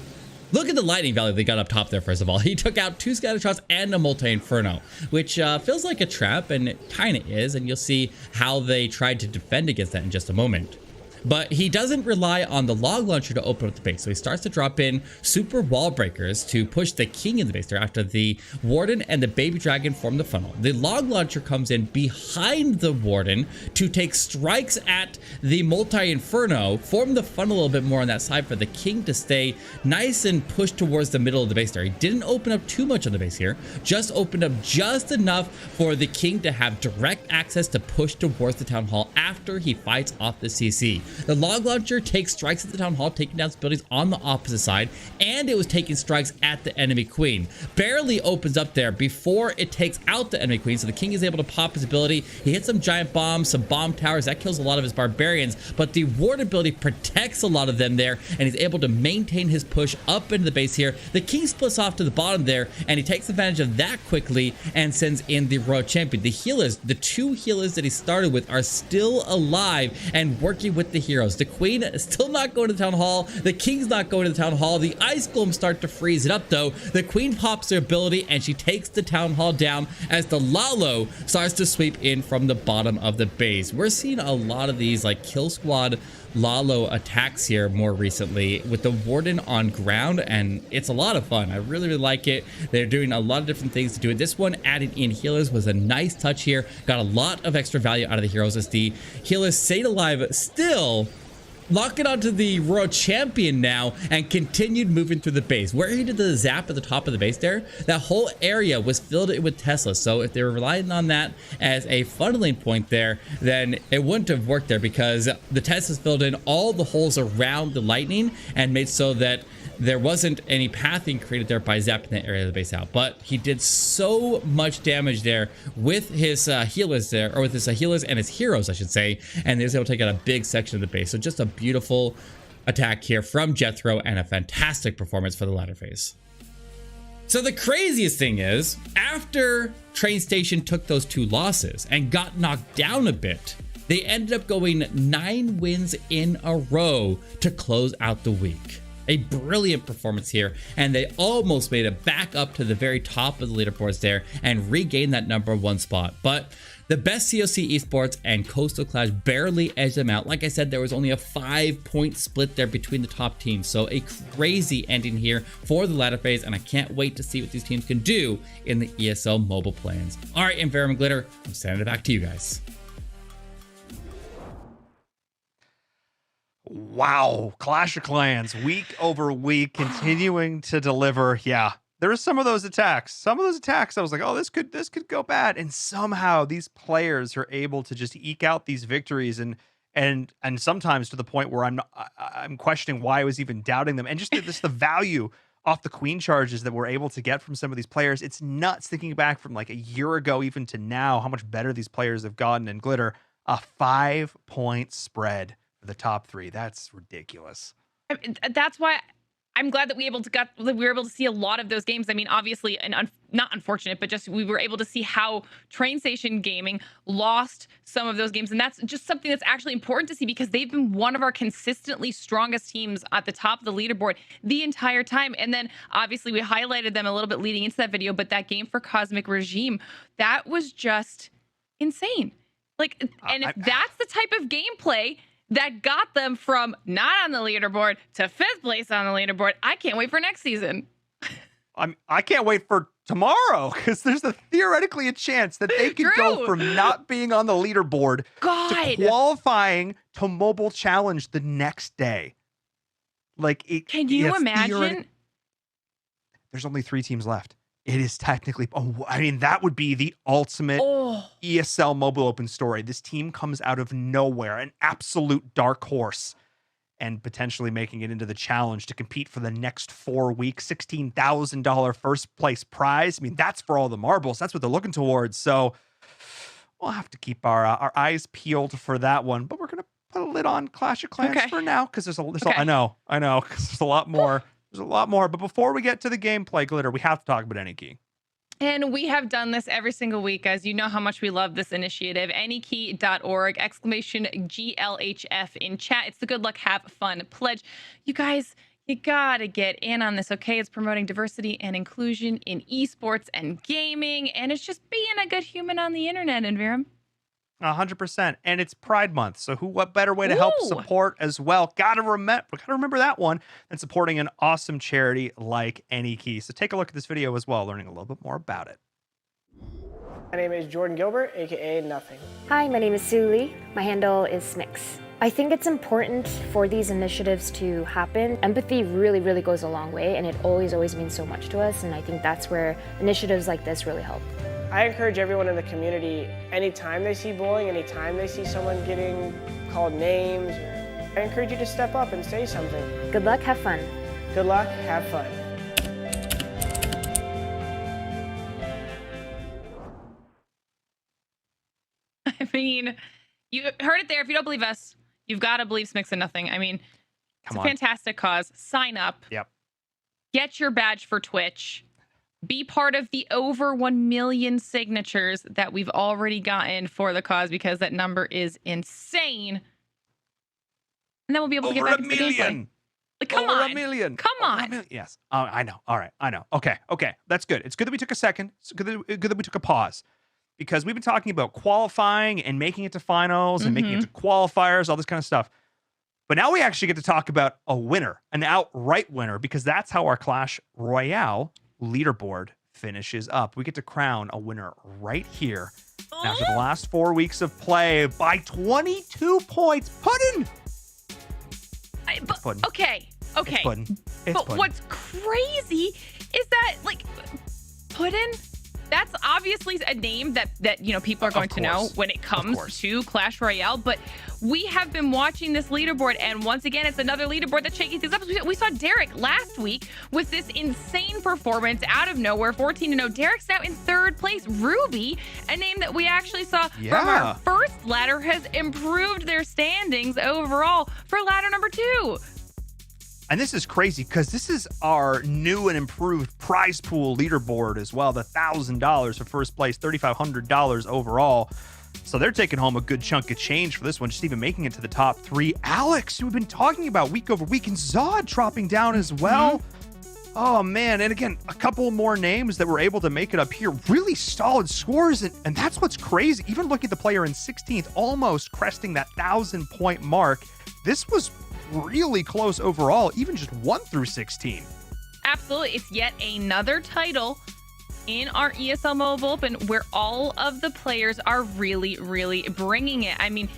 G: Look at the lightning value they got up top there. First of all, he took out 2 scatter shots and a multi-inferno, which feels like a trap, and it kind of is, and you'll see how they tried to defend against that in just a moment. But he doesn't rely on the log launcher to open up the base, so he starts to drop in super wall breakers to push the king in the base there after the warden and the baby dragon form the funnel. The log launcher comes in behind the warden to take strikes at the multi-inferno, form the funnel a little bit more on that side for the king to stay nice and push towards the middle of the base there. He didn't open up too much on the base here, just opened up just enough for the king to have direct access to push towards the town hall after he fights off the CC. The log launcher takes strikes at the town hall, taking down buildings on the opposite side, and it was taking strikes at the enemy queen. Barely opens up there before it takes out the enemy queen, so the king is able to pop his ability. He hits some giant bombs, some bomb towers. That kills a lot of his barbarians, but the ward ability protects a lot of them there, and he's able to maintain his push up into the base here. The king splits off to the bottom there, and he takes advantage of that quickly and sends in the Royal Champion. The healers, the 2 healers that he started with, are still alive and working with the the heroes. The queen is still not going to the town hall. The king's not going to the town hall. The ice golems start to freeze it up though. The queen pops her ability and she takes the town hall down as the Lalo starts to sweep in from the bottom of the base. We're seeing a lot of these like kill squad Lalo attacks here more recently with the Warden on ground, and it's a lot of fun. I really like it. They're doing a lot of different things to do it. This one adding in healers was a nice touch here. Got a lot of extra value out of the heroes as the healers stayed alive still. Locking onto the Royal Champion now and continued moving through the base. Where he did the zap at the top of the base there, that whole area was filled in with Tesla. So if they were relying on that as a funneling point there, then it wouldn't have worked there because the Teslas filled in all the holes around the lightning and made so that there wasn't any pathing created there by zapping that area of the base out. But he did so much damage there with his healers there, or with his healers and his heroes, I should say, and he was able to take out a big section of the base. So just a beautiful attack here from Jethro and a fantastic performance for the latter phase. So the craziest thing is, after Train Station took those 2 losses and got knocked down a bit, they ended up going 9 wins in a row to close out the week. A brilliant performance here, and they almost made it back up to the very top of the leaderboards there and regained that #1 spot. But the best COC esports and Coastal Clash barely edged them out. Like I said, there was only a 5-point split there between the top teams. So a crazy ending here for the ladder phase, and I can't wait to see what these teams can do in the ESL Mobile plans. All right, and Verum and Glitter, I'm sending it back to you guys.
C: Wow, Clash of Clans, week over week, continuing to deliver. Yeah, there were some of those attacks. Some of those attacks, I was like, oh, this could go bad. And somehow these players are able to just eke out these victories, and sometimes to the point where I'm questioning why I was even doubting them. And just the value off the queen charges that we're able to get from some of these players. It's nuts thinking back from like a year ago even to now, how much better these players have gotten. And Glitter, a 5-point spread. The top 3, that's ridiculous.
D: That's why I'm glad that we were able to see a lot of those games. I mean, obviously, and not unfortunate, but just we were able to see how Train Station Gaming lost some of those games, and that's just something that's actually important to see because they've been one of our consistently strongest teams at the top of the leaderboard the entire time. And then obviously we highlighted them a little bit leading into that video, but that game for Cosmic Regime, that was just insane. Like, and if that's the type of gameplay that got them from not on the leaderboard to 5th place on the leaderboard, I can't wait for next season.
C: I can't wait for tomorrow because there's theoretically a chance that they could go from not being on the leaderboard to qualifying to Mobile Challenge the next day. Like,
D: can you imagine?
C: There's only 3 teams left. It is technically, I mean, that would be the ultimate ESL Mobile Open story. This team comes out of nowhere, an absolute dark horse, and potentially making it into the challenge to compete for the next 4 weeks, $16,000 first place prize. I mean, that's for all the marbles. That's what they're looking towards. So we'll have to keep our eyes peeled for that one. But we're going to put a lid on Clash of Clans for now because I know, because there's a lot more. There's a lot more, but before we get to the gameplay, Glitter, we have to talk about AnyKey.
D: And we have done this every single week, as you know how much we love this initiative. AnyKey.org, !GLHF in chat. It's the good luck, have fun pledge. You guys, you gotta get in on this, okay? It's promoting diversity and inclusion in esports and gaming, and it's just being a good human on the internet, Enviram.
C: 100%, and it's Pride Month, so what better way to help support as well? Gotta remember that one, and supporting an awesome charity like AnyKey. So take a look at this video as well, learning a little bit more about it.
H: My name is Jordan Gilbert, aka Nothing.
I: Hi, my name is Sue Lee. My handle is Smix. I think it's important for these initiatives to happen. Empathy really, really goes a long way, and it always means so much to us, and I think that's where initiatives like this really help.
H: I encourage everyone in the community, anytime they see bullying, anytime they see someone getting called names, I encourage you to step up and say something.
I: Good luck, have fun.
H: Good luck, have fun.
D: I mean, you heard it there. If you don't believe us, you've got to believe Smix and Nothing. I mean, it's a fantastic cause. Sign up.
C: Yep.
D: Get your badge for Twitch. Be part of the over 1 million signatures that we've already gotten for the cause, because that number is insane. and then we'll be able to get
C: Over
D: back
C: a
D: into the gameplay.
C: million.
D: Like, come
C: Over
D: on.
C: a million.
D: Come
C: Over a
D: on.
C: million. Yes. I know. All right. I know. Okay. That's good. It's good that we took a second. It's good that we took a pause, because we've been talking about qualifying and making it to finals and making it to qualifiers, all this kind of stuff. But now we actually get to talk about a winner, an outright winner, because that's how our Clash Royale leaderboard finishes up. We get to crown a winner right here after the last 4 weeks of play by 22 points. Puddin'! Puddin'.
D: Okay.
C: It's puddin'. It's
D: But
C: puddin'.
D: what's crazy is that, like, Puddin', that's obviously a name that people are going to know when it comes to Clash Royale. But we have been watching this leaderboard, and once again, it's another leaderboard that's shaking things up. We saw Derek last week with this insane performance out of nowhere, 14-0. Derek's now in 3rd place. Ruby, a name that we actually saw from our first ladder, has improved their standings overall for ladder number 2.
C: And this is crazy because this is our new and improved prize pool leaderboard as well. The $1,000 for first place, $3,500 overall. So they're taking home a good chunk of change for this one, just even making it to the top 3. Alex, who we've been talking about week over week, and Zod dropping down as well. Oh, man. And again, a couple more names that were able to make it up here. Really solid scores. And that's what's crazy. Even looking at the player in 16th, almost cresting that 1,000-point mark. This was really close overall, even just 1 through 16.
D: Absolutely. It's yet another title in our ESL Mobile Open where all of the players are really, really bringing it. I mean,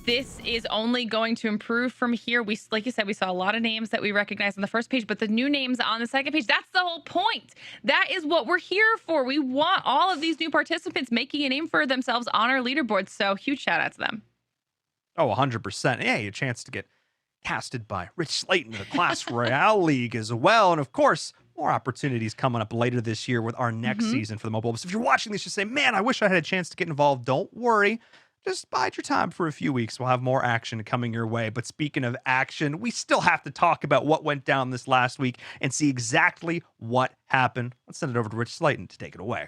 D: this is only going to improve from here. Like you said, we saw a lot of names that we recognize on the first page, but the new names on the second page, that's the whole point. That is what we're here for. We want all of these new participants making a name for themselves on our leaderboard. So huge shout out to them.
C: Oh, 100%. Yeah, a chance to get casted by Rich Slayton in the Clash Royale League as well. And of course, more opportunities coming up later this year with our next season for the mobile. So if you're watching this, just say, man, I wish I had a chance to get involved. Don't worry. Just bide your time for a few weeks. We'll have more action coming your way. But speaking of action, we still have to talk about what went down this last week and see exactly what happened. Let's send it over to Rich Slayton to take it away.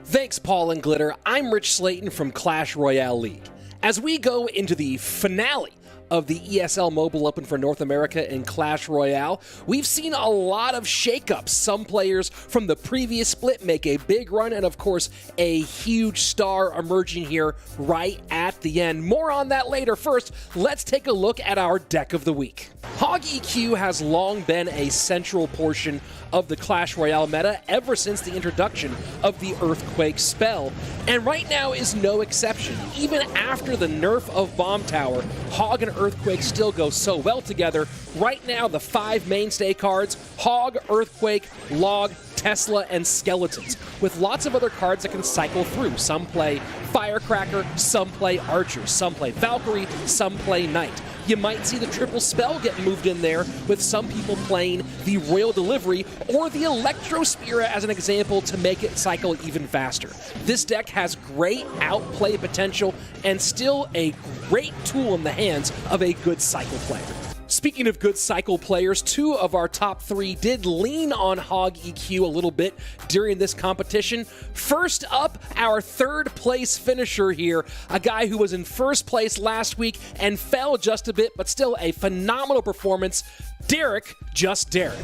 J: Thanks, Paul and Glitter. I'm Rich Slayton from Clash Royale League. As we go into the finale of the ESL Mobile Open for North America in Clash Royale, we've seen a lot of shakeups. Some players from the previous split make a big run, and of course, a huge star emerging here right at the end. More on that later. First, let's take a look at our deck of the week. Hog EQ has long been a central portion of the Clash Royale meta ever since the introduction of the Earthquake spell, and right now is no exception. Even after the nerf of Bomb Tower, Hog and Earthquake still go so well together. Right now, the 5 mainstay cards, Hog, Earthquake, Log, Tesla, and Skeletons, with lots of other cards that can cycle through. Some play Firecracker, some play Archer, some play Valkyrie, some play Knight. You might see the triple spell get moved in there, with some people playing the Royal Delivery or the Electro Spear as an example to make it cycle even faster. This deck has great outplay potential and still a great tool in the hands of a good cycle player. Speaking of good cycle players, 2 of our top 3 did lean on Hog EQ a little bit during this competition. First up, our 3rd place finisher here, a guy who was in 1st place last week and fell just a bit, but still a phenomenal performance, Derek, just Derek.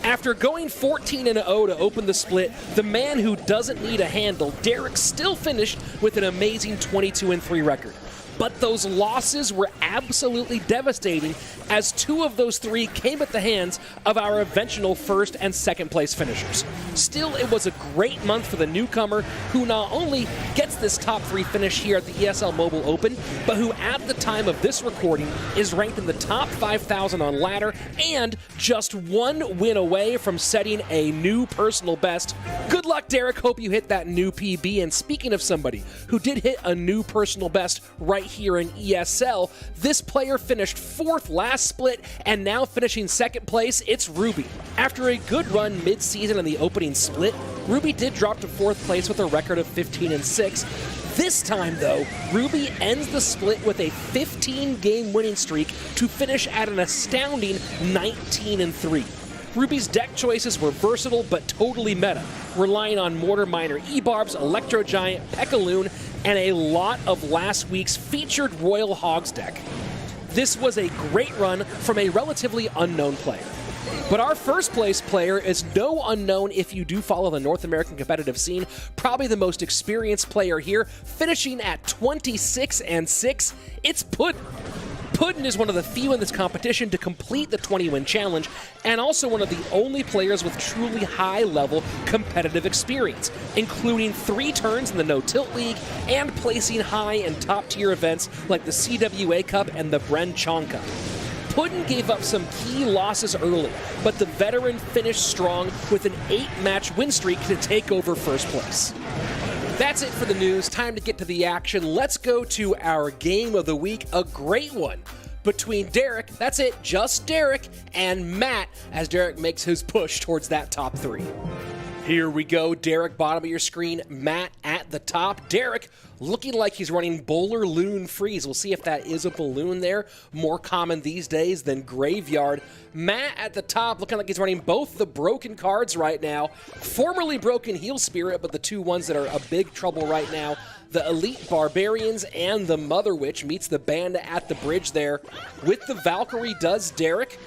J: After going 14-0 to open the split, the man who doesn't need a handle, Derek still finished with an amazing 22-3 record. But those losses were absolutely devastating, as 2 of those 3 came at the hands of our eventual 1st and 2nd place finishers. Still, it was a great month for the newcomer, who not only gets this top 3 finish here at the ESL Mobile Open, but who at the time of this recording is ranked in the top 5,000 on ladder and just 1 win away from setting a new personal best. Good luck, Derek. Hope you hit that new PB. And speaking of somebody who did hit a new personal best right here in ESL, this player finished 4th last split and now finishing 2nd place, it's Ruby. After a good run mid-season in the opening split, Ruby did drop to 4th place with a record of 15-6. This time, though, Ruby ends the split with a 15-game winning streak to finish at an astounding 19-3. Ruby's deck choices were versatile but totally meta, relying on Mortar Miner E-Barbs, Electro Giant, Pekaloon, and a lot of last week's featured Royal Hogs deck. This was a great run from a relatively unknown player. But our first place player is no unknown if you do follow the North American competitive scene. Probably the most experienced player here, finishing at 26-6. It's Puddin. Puddin is one of the few in this competition to complete the 20-win challenge, and also one of the only players with truly high-level competitive experience, including 3 turns in the No-Tilt League and placing high in top-tier events like the CWA Cup and the Bren Chong Cup. Puddin gave up some key losses early, but the veteran finished strong with an 8-match win streak to take over first place. That's it for the news. Time to get to the action. Let's go to our game of the week, a great one between Derek, that's it, just Derek, and Matt, as Derek makes his push towards that top 3. Here we go, Derek, bottom of your screen, Matt at the top. Derek looking like he's running Bowler Loon Freeze. We'll see if that is a balloon there. More common these days than Graveyard. Matt at the top looking like he's running both the broken cards right now. Formerly broken Heal Spirit, but the 2 ones that are a big trouble right now. The Elite Barbarians and the Mother Witch meets the Bandit at the bridge there. With the Valkyrie does Derek.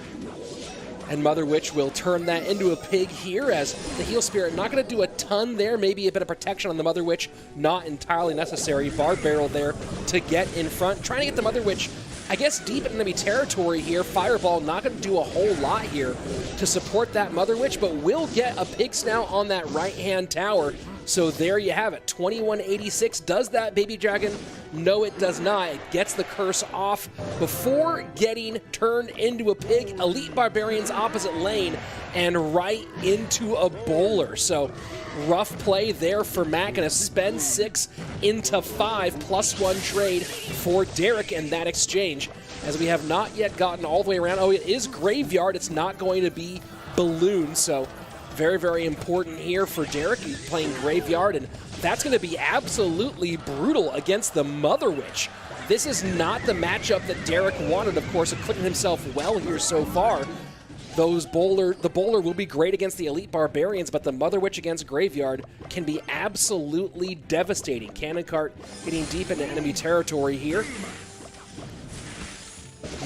J: And Mother Witch will turn that into a pig here, as the Heal Spirit not going to do a ton there. Maybe a bit of protection on the Mother Witch, not entirely necessary. Bard Barrel there to get in front. Trying to get the Mother Witch, I guess, deep in enemy territory here. Fireball not going to do a whole lot here to support that Mother Witch, but will get a pig snout on that right-hand tower. So there you have it, 2186. Does that Baby Dragon? No, it does not. It gets the curse off before getting turned into a pig. Elite Barbarians opposite lane and right into a bowler. So rough play there for Matt. Gonna spend 6 into 5, +1 trade for Derek in that exchange, as we have not yet gotten all the way around. Oh, it is Graveyard. It's not going to be Balloon. So very, very important here for Derek. He's playing Graveyard, and that's going to be absolutely brutal against the Mother Witch. This is not the matchup that Derek wanted, of course, acquitting himself well here so far. The bowler will be great against the Elite Barbarians, but the Mother Witch against Graveyard can be absolutely devastating. Cannon Cart getting deep into enemy territory here.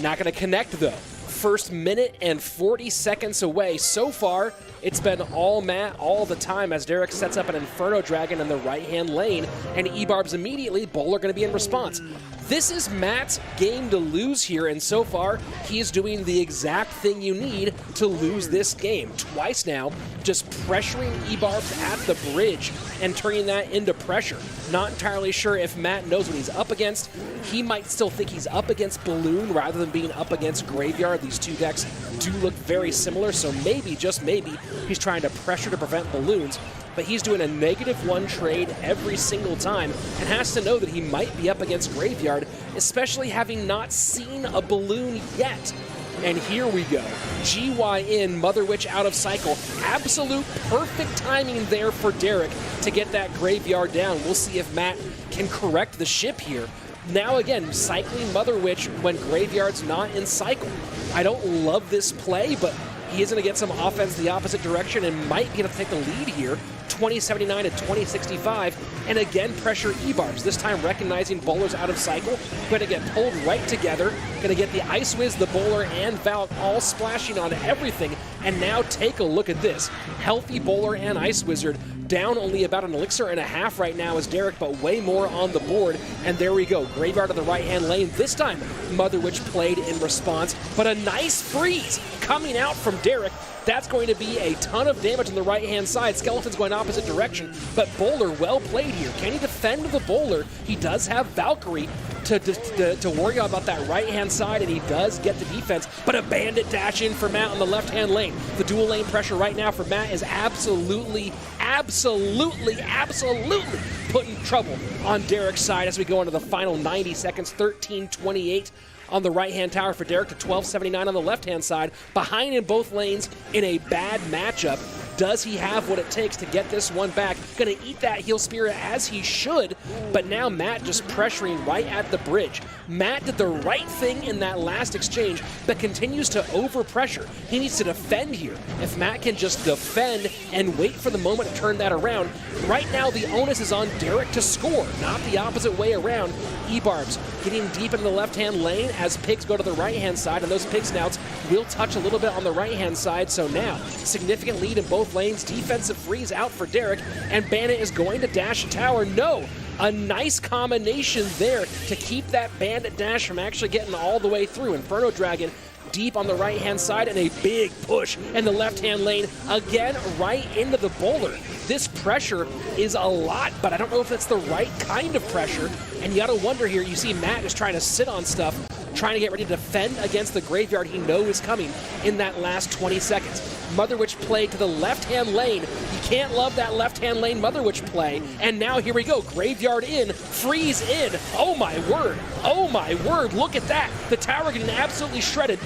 J: Not going to connect, though. First minute and 40 seconds away. So far, it's been all Matt all the time, as Derek sets up an Inferno Dragon in the right-hand lane, and E-Barbs immediately. Bowler going to be in response. This is Matt's game to lose here, and so far, he is doing the exact thing you need to lose this game. Twice now, just pressuring E-Barbs at the bridge and turning that into pressure. Not entirely sure if Matt knows what he's up against. He might still think he's up against Balloon rather than being up against Graveyard. These 2 decks do look very similar, so maybe, just maybe, he's trying to pressure to prevent Balloons. But he's doing a -1 trade every single time and has to know that he might be up against Graveyard, especially having not seen a Balloon yet. And here we go. GYN, Mother Witch out of cycle. Absolute perfect timing there for Derek to get that Graveyard down. We'll see if Matt can correct the ship here. Now again, cycling Mother Witch when Graveyard's not in cycle. I don't love this play, but he is going to get some offense the opposite direction and might be able to take the lead here. 2079 to 2065, and again pressure E-Barbs, this time recognizing Bowler's out of cycle. Going to get pulled right together, going to get the Ice Wiz, the Bowler, and Valk all splashing on everything, and now take a look at this. Healthy Bowler and Ice Wizard, down only about an elixir and a half right now as Derek, but way more on the board, and there we go. Graveyard of the right-hand lane. This time, Mother Witch played in response, but a nice freeze coming out from Derek. That's going to be a ton of damage on the right-hand side. Skeleton's going opposite direction, but Bowler well played here. Can he defend the Bowler? He does have Valkyrie to worry about that right-hand side, and he does get the defense, but a Bandit dash in for Matt on the left-hand lane. The dual lane pressure right now for Matt is absolutely putting trouble on Derek's side as we go into the final 90 seconds. 13:28 on the right-hand tower for Derek to 12:79 on the left-hand side. Behind in both lanes in a bad matchup. Does he have what it takes to get this one back? Gonna eat that heal spirit as he should, but now Matt just pressuring right at the bridge. Matt did the right thing in that last exchange, but continues to overpressure. He needs to defend here. If Matt can just defend and wait for the moment to turn that around, right now the onus is on Derek to score, not the opposite way around. E-Barbs getting deep into the left-hand lane as pigs go to the right-hand side, and those pig snouts will touch a little bit on the right-hand side. So now, significant lead in both lanes. Defensive freeze out for Derek, and Bandit is going to dash a tower. No! A nice combination there to keep that Bandit dash from actually getting all the way through. Inferno Dragon deep on the right-hand side, and a big push in the left-hand lane, again, right into the boulder. This pressure is a lot, but I don't know if that's the right kind of pressure, and you gotta wonder here, you see Matt is trying to sit on stuff, trying to get ready to defend against the graveyard he knows is coming in that last 20 seconds. Mother Witch play to the left-hand lane. You can't love that left-hand lane Mother Witch play. And now here we go, graveyard in, freeze in. Oh my word, oh my word, look at that. The tower getting absolutely shredded.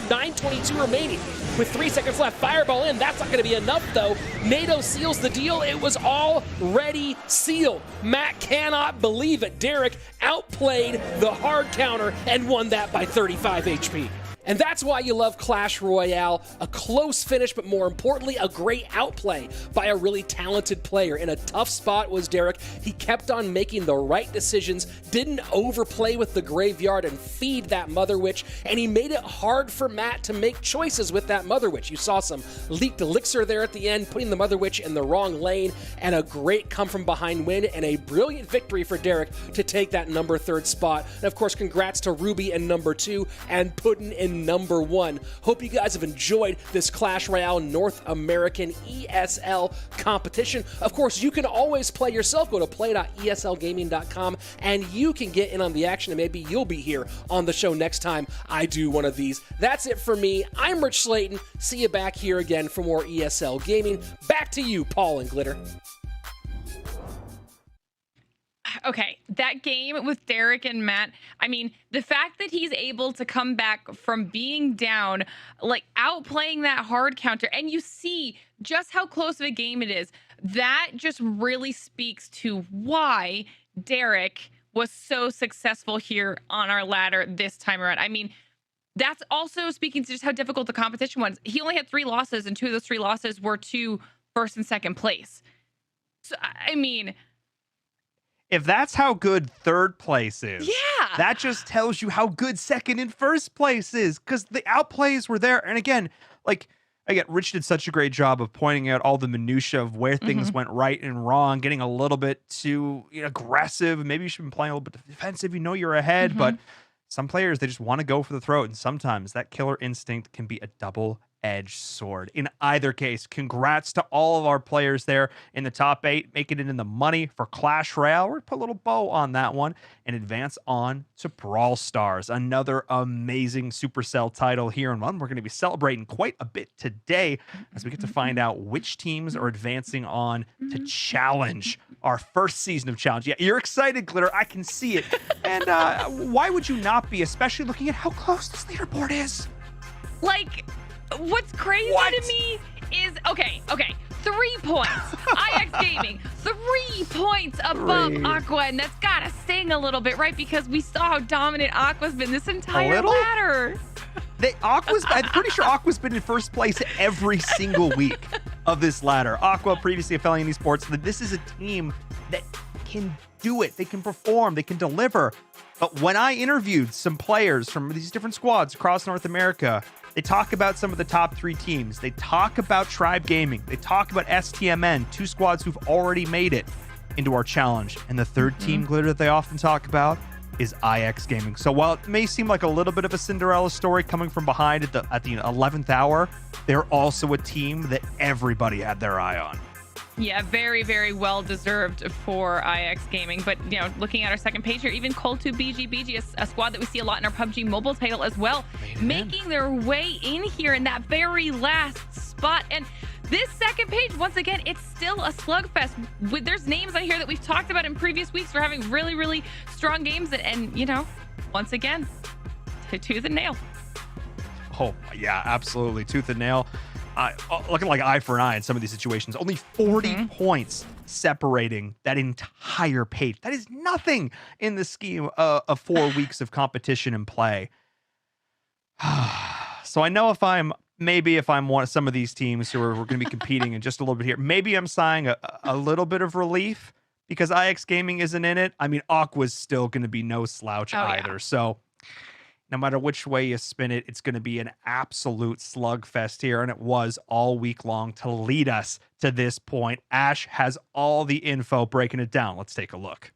J: 9:22 remaining with 3 seconds left. Fireball in, that's not gonna be enough though. NATO seals the deal, it was already sealed. Matt cannot believe it. Derek outplayed the hard counter and won that by 35 HP. And that's why you love Clash Royale. A close finish, but more importantly, a great outplay by a really talented player. In a tough spot was Derek. He kept on making the right decisions, didn't overplay with the graveyard and feed that Mother Witch, and he made it hard for Matt to make choices with that Mother Witch. You saw some leaked elixir there at the end, putting the Mother Witch in the wrong lane, and a great come from behind win, and a brilliant victory for Derek to take that number 3 spot. And of course, congrats to Ruby in number 2 and Puddin in number 1. Hope you guys have enjoyed this Clash Royale North American ESL competition. Of course, you can always play yourself. Go to play.eslgaming.com and you can get in on the action, and maybe you'll be here on the show next time I do one of these. That's it for me. I'm Rich Slayton. See you back here again for more ESL Gaming. Back to you, Paul and Glitter.
D: Okay, that game with Derek and Matt, I mean, the fact that he's able to come back from being down, like outplaying that hard counter, and you see just how close of a game it is, that just really speaks to why Derek was so successful here on our ladder this time around. I mean, that's also speaking to just how difficult the competition was. He only had 3 losses, and 2 of those 3 losses were to first and second place. So, I mean,
C: if that's how good third place is,
D: yeah,
C: that just tells you how good second and first place is, because the outplays were there. And again, Rich did such a great job of pointing out all the minutia of where things went right and wrong, getting a little bit too aggressive. Maybe you should be playing a little bit defensive. You know you're ahead, but some players, they just want to go for the throat. And sometimes that killer instinct can be a double-edged sword. In either case, congrats to all of our players there in the top 8, making it in the money for Clash Royale. We're going to put a little bow on that one and advance on to Brawl Stars, another amazing Supercell title here, and one we're going to be celebrating quite a bit today as we get to find out which teams are advancing on to Challenge, our first season of Challenge. Yeah, you're excited, Glitter. I can see it. And why would you not be, especially looking at how close this leaderboard is?
D: Like, what's crazy to me is, okay, 3 points. IX Gaming, 3 points above Aqua, and that's gotta sting a little bit, right? Because we saw how dominant Aqua's been this entire ladder.
C: I'm pretty sure Aqua's been in first place every single week of this ladder. Aqua, previously of Fellion Esports, this is a team that can do it. They can perform. They can deliver. But when I interviewed some players from these different squads across North America, they talk about some of the top 3 teams. They talk about Tribe Gaming. They talk about STMN, 2 squads who've already made it into our challenge. And the third team, Glitter, that they often talk about is IX Gaming. So while it may seem like a little bit of a Cinderella story coming from behind at the 11th hour, they're also a team that everybody had their eye on.
D: Yeah, very, very well deserved for IX Gaming. But, looking at our second page here, even Cold2 BGBG, a squad that we see a lot in our PUBG Mobile title as well, making their way in here in that very last spot. And this second page, once again, it's still a slugfest. There's names on here that we've talked about in previous weeks for having really, really strong games. And once again, tooth and nail.
C: Oh, yeah, absolutely. Tooth and nail. looking like eye for an eye in some of these situations. Only 40 points separating that entire page. That is nothing in the scheme of 4 weeks of competition and play. So I know if I'm one of some of these teams who are going to be competing in just a little bit here, maybe I'm sighing a little bit of relief because IX Gaming isn't in it. I mean, Aqua's still going to be no slouch either. Yeah. So no matter which way you spin it, it's going to be an absolute slugfest here. And it was all week long to lead us to this point. Ash has all the info breaking it down. Let's take a look.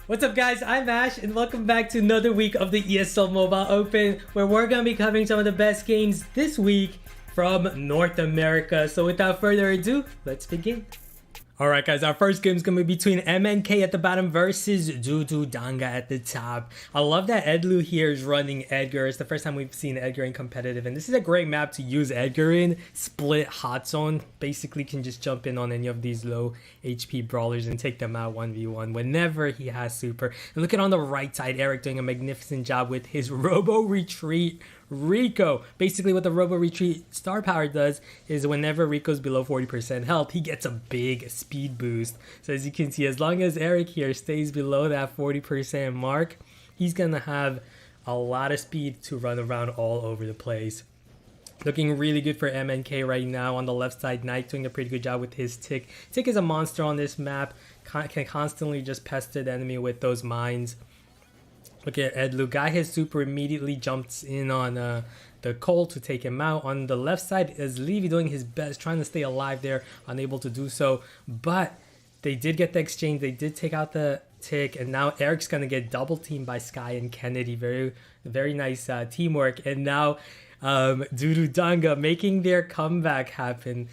K: What's up, guys? I'm Ash, and welcome back to another week of the ESL Mobile Open, where we're going to be covering some of the best games this week from North America. So without further ado, let's begin. Alright guys, our first game is going to be between MNK at the bottom versus Dudu Danga at the top. I love that Edlu here is running Edgar. It's the first time we've seen Edgar in competitive, and this is a great map to use Edgar in. Split hot zone, basically can just jump in on any of these low HP brawlers and take them out 1v1 whenever he has super. And look at on the right side, Eric doing a magnificent job with his Robo Retreat Rico. Basically what the Robo Retreat star power does is whenever Rico's below 40% health, he gets a big speed boost. So as you can see, as long as Eric here stays below that 40% mark, he's gonna have a lot of speed to run around all over the place. Looking really good for MNK right now. On the left side, Knight doing a pretty good job with his Tick. Tick is a monster on this map, can constantly just pester the enemy with those mines. Look at Edlu. Got his super, immediately jumps in on the Cole to take him out. On the left side is Levy doing his best, trying to stay alive there, unable to do so. But they did get the exchange. They did take out the Tick, and now Eric's going to get double teamed by Sky and Kennedy. Very, very nice teamwork. And now Dudu Danga making their comeback happen.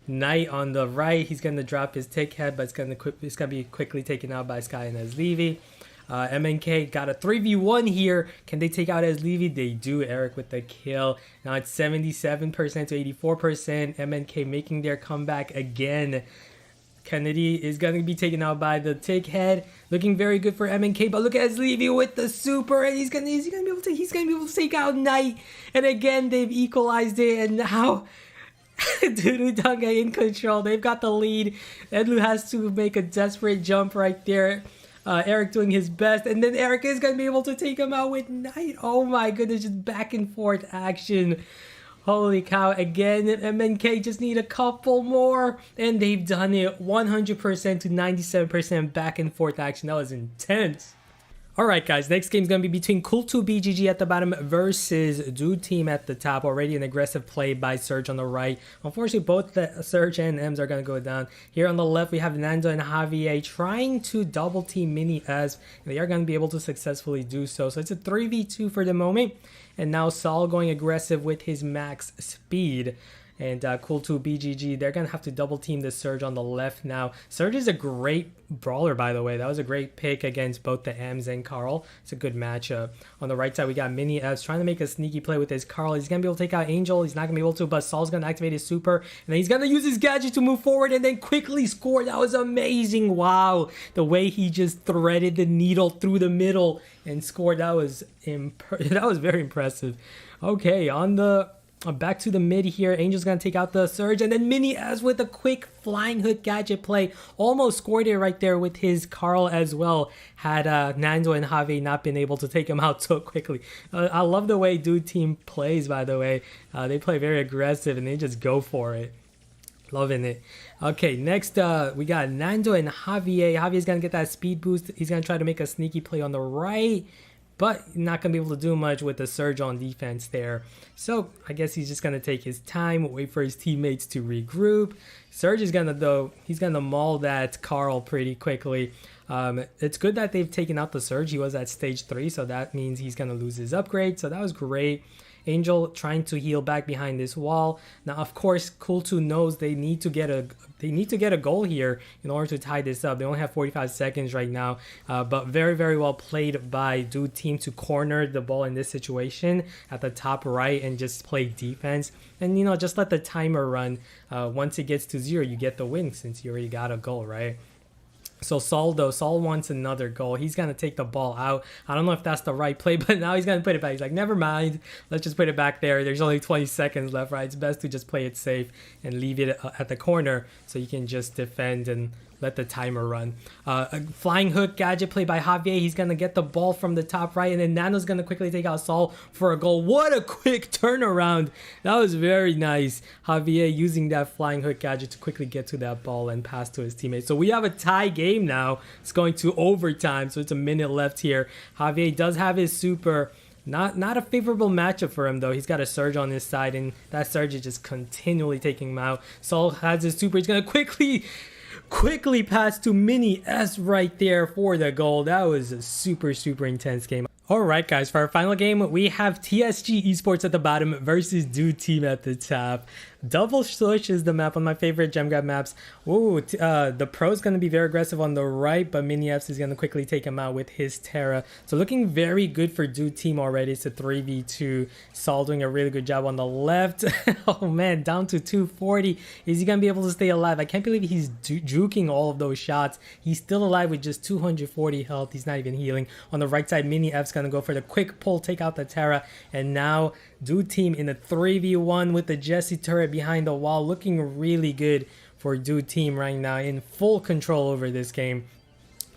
K: Knight on the right, he's going to drop his Tick head, but it's going to be quickly taken out by Sky and Levy. MNK got a 3v1 here. Can they take out Levy? They do. Eric with the kill. Now it's 77% to 84%. MNK making their comeback again. Kennedy is going to be taken out by the Tick head. Looking very good for MNK, but look at Levy with the super, and he's gonna be able to take out Knight. And again, they've equalized it, and now Dudu Danga in control. They've got the lead. Edlu has to make a desperate jump right there. Eric doing his best, and then Eric is going to be able to take him out with Knight. Oh my goodness, just back and forth action. Holy cow, again, MNK just need a couple more, and they've done it. 100% to 97% back and forth action. That was intense. Alright guys, next game is going to be between Cool2BGG at the bottom versus Dude Team at the top. Already an aggressive play by Surge on the right. Unfortunately, both the Surge and Ems are going to go down. Here on the left, we have Nando and Javier trying to double team Mini as they are going to be able to successfully do so. So it's a 3v2 for the moment. And now Saul going aggressive with his max speed. And Cool2BGG, they're going to have to double team the Surge on the left now. Surge is a great brawler, by the way. That was a great pick against both the Ems and Carl. It's a good matchup. On the right side, we got Mini Evs trying to make a sneaky play with his Carl. He's going to be able to take out Angel. He's not going to be able to, but Saul's going to activate his super. And then he's going to use his gadget to move forward and then quickly score. That was amazing. Wow. The way he just threaded the needle through the middle and scored, that was very impressive. Okay, on the... back to the mid here. Angel's gonna take out the Surge, and then Mini as with a quick flying hook gadget play. Almost scored it right there with his Carl as well. Had Nando and Javi not been able to take him out so quickly. I love the way Dude Team plays, by the way. They play very aggressive and they just go for it. Loving it. Okay, next we got Nando and Javier. Javier's gonna get that speed boost. He's gonna try to make a sneaky play on the right, but not going to be able to do much with the Surge on defense there. So I guess he's just going to take his time, wait for his teammates to regroup. Surge is going to, though, he's going to maul that Carl pretty quickly. It's good that they've taken out the Surge. He was at stage 3, so that means he's going to lose his upgrade. So that was great. Angel trying to heal back behind this wall. Now, of course, Cool2 knows they need to get a goal here in order to tie this up. They only have 45 seconds right now, but very, very well played by Dude Team to corner the ball in this situation at the top right and just play defense. And, you know, just let the timer run. Once it gets to 0, you get the win since you already got a goal, right? So Saul wants another goal. He's going to take the ball out. I don't know if that's the right play, but now he's going to put it back. He's like, never mind. Let's just put it back there. There's only 20 seconds left, right? It's best to just play it safe and leave it at the corner so you can just defend and let the timer run. A flying hook gadget play by Javier. He's going to get the ball from the top right, and then Nano's going to quickly take out Saul for a goal. What a quick turnaround. That was very nice. Javier using that flying hook gadget to quickly get to that ball and pass to his teammates. So we have a tie game now. It's going to overtime, so it's a minute left here. Javier does have his super. Not a favorable matchup for him, though. He's got a Surge on his side, and that Surge is just continually taking him out. Saul has his super. He's going to quickly pass to Mini S right there for the goal. That was a super intense game. Alright guys, for our final game, we have TSG Esports at the bottom versus Dude Team at the top. Double Slush is the map, one of my favorite gem grab maps. Ooh, the pro is going to be very aggressive on the right, but Mini Fs is going to quickly take him out with his Terra. So looking very good for Dude Team already. It's a 3v2. Saul doing a really good job on the left. Oh man, down to 240. Is he going to be able to stay alive? I can't believe he's juking all of those shots. He's still alive with just 240 health. He's not even healing. On the right side, Mini F's going to go for the quick pull, take out the Terra, and now Dude Team in a 3v1 with the Jesse turret behind the wall, looking really good for Dude Team right now, in full control over this game.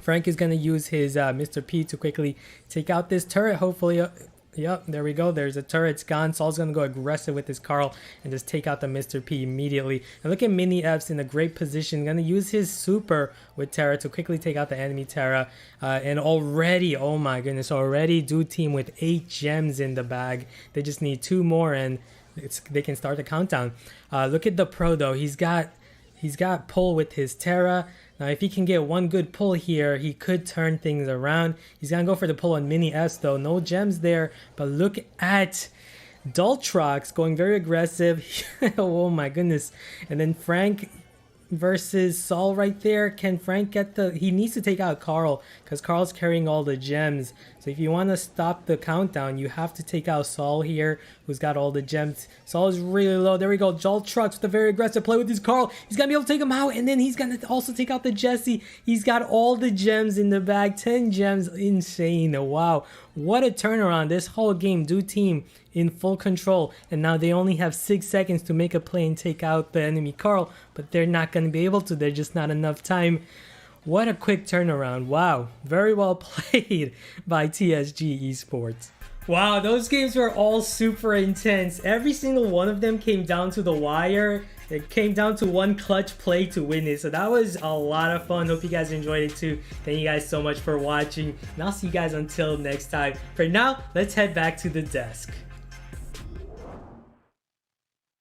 K: Frank is going to use his Mr. P to quickly take out this turret, hopefully. Yep, there we go. There's a turret. It's gone. Saul's going to go aggressive with his Carl and just take out the Mr. P immediately. And look at Mini F's in a great position. Going to use his super with Terra to quickly take out the enemy Terra. And already, oh my goodness, already Dude Team with 8 gems in the bag. They just need 2 more and they can start the countdown. Look at the pro though. He's got pull with his Terra. Now, if he can get one good pull here, he could turn things around. He's going to go for the pull on Mini S, though. No gems there. But look at Daltrox going very aggressive. Oh, my goodness. And then Frank versus Saul right there. Can Frank get the... He needs to take out Carl because Carl's carrying all the gems. So if you want to stop the countdown, you have to take out Saul here, who's got all the gems. Saul is really low. There we go. Daltrox with a very aggressive play with his Carl. He's going to be able to take him out, and then he's going to also take out the Jesse. He's got all the gems in the bag. 10 gems. Insane. Wow. What a turnaround. This whole game, Dude Team in full control. And now they only have 6 seconds to make a play and take out the enemy Carl, but they're not going to be able to. There's just not enough time. What a quick turnaround. Wow. Very well played by TSG Esports. Wow, those games were all super intense. Every single one of them came down to the wire. It came down to one clutch play to win it. So that was a lot of fun. Hope you guys enjoyed it too. Thank you guys so much for watching. And I'll see you guys until next time. For now, let's head back to the desk.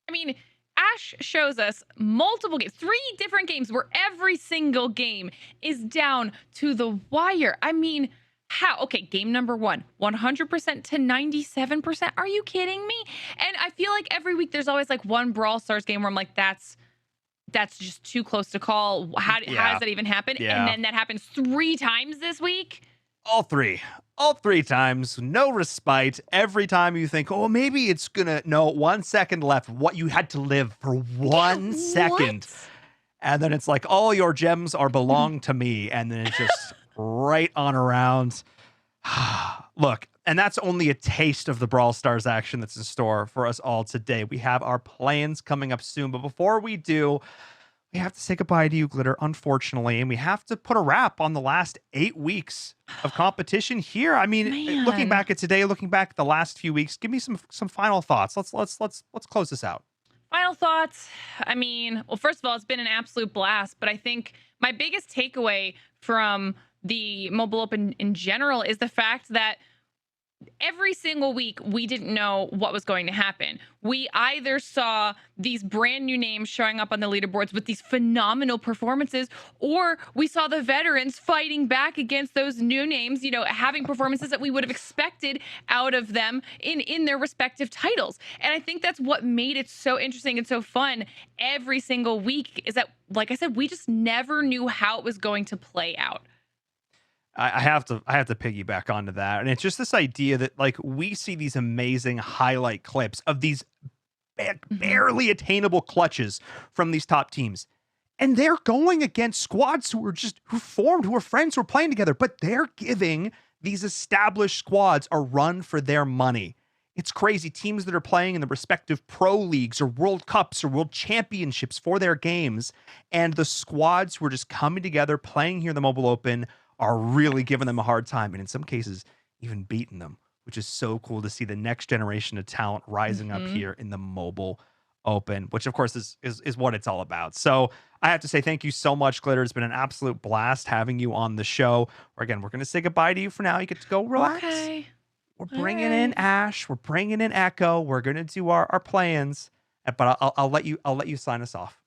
D: I mean, Ash shows us multiple games, 3 different games where every single game is down to the wire. I mean, how? Okay, game number 1, 100% to 97%. Are you kidding me? And I feel like every week there's always like one Brawl Stars game where I'm like, that's just too close to call. How does that even happen?
C: Yeah.
D: And then that happens 3 times this week.
C: All three times, no respite. Every time you think, oh, maybe it's gonna, no, 1 second left. What, you had to live for 1 second. And then it's like, all your gems are belong to me. And then it's just right on around. Look, and that's only a taste of the Brawl Stars action that's in store for us all today. We have our plans coming up soon. But before we do, we have to say goodbye to you, Glitter, unfortunately, and we have to put a wrap on the last 8 weeks of competition here. I mean, looking back at today, looking back at the last few weeks, give me some final thoughts. Let's close this out.
D: Final thoughts. I mean, well, first of all, it's been an absolute blast, but I think my biggest takeaway from the Mobile Open in general is the fact that every single week we didn't know what was going to happen. We either saw these brand new names showing up on the leaderboards with these phenomenal performances, or we saw the veterans fighting back against those new names, you know, having performances that we would have expected out of them in their respective titles. And I think that's what made it so interesting and so fun every single week, is that, like I said, we just never knew how it was going to play out.
C: I have to piggyback onto that. And it's just this idea that, like, we see these amazing highlight clips of these barely attainable clutches from these top teams. And they're going against squads who formed, who are friends, who are playing together, but they're giving these established squads a run for their money. It's crazy. Teams that are playing in the respective pro leagues or World Cups or World Championships for their games, and the squads who are just coming together, playing here in the Mobile Open, are really giving them a hard time, and in some cases, even beating them, which is so cool to see the next generation of talent rising up here in the Mobile Open, which of course is what it's all about. So I have to say thank you so much, Glitter. It's been an absolute blast having you on the show. Again, we're going to say goodbye to you for now. You get to go relax.
D: Okay.
C: We're bringing in Ash. We're bringing in Echo. We're going to do our plans, but I'll let you sign us off.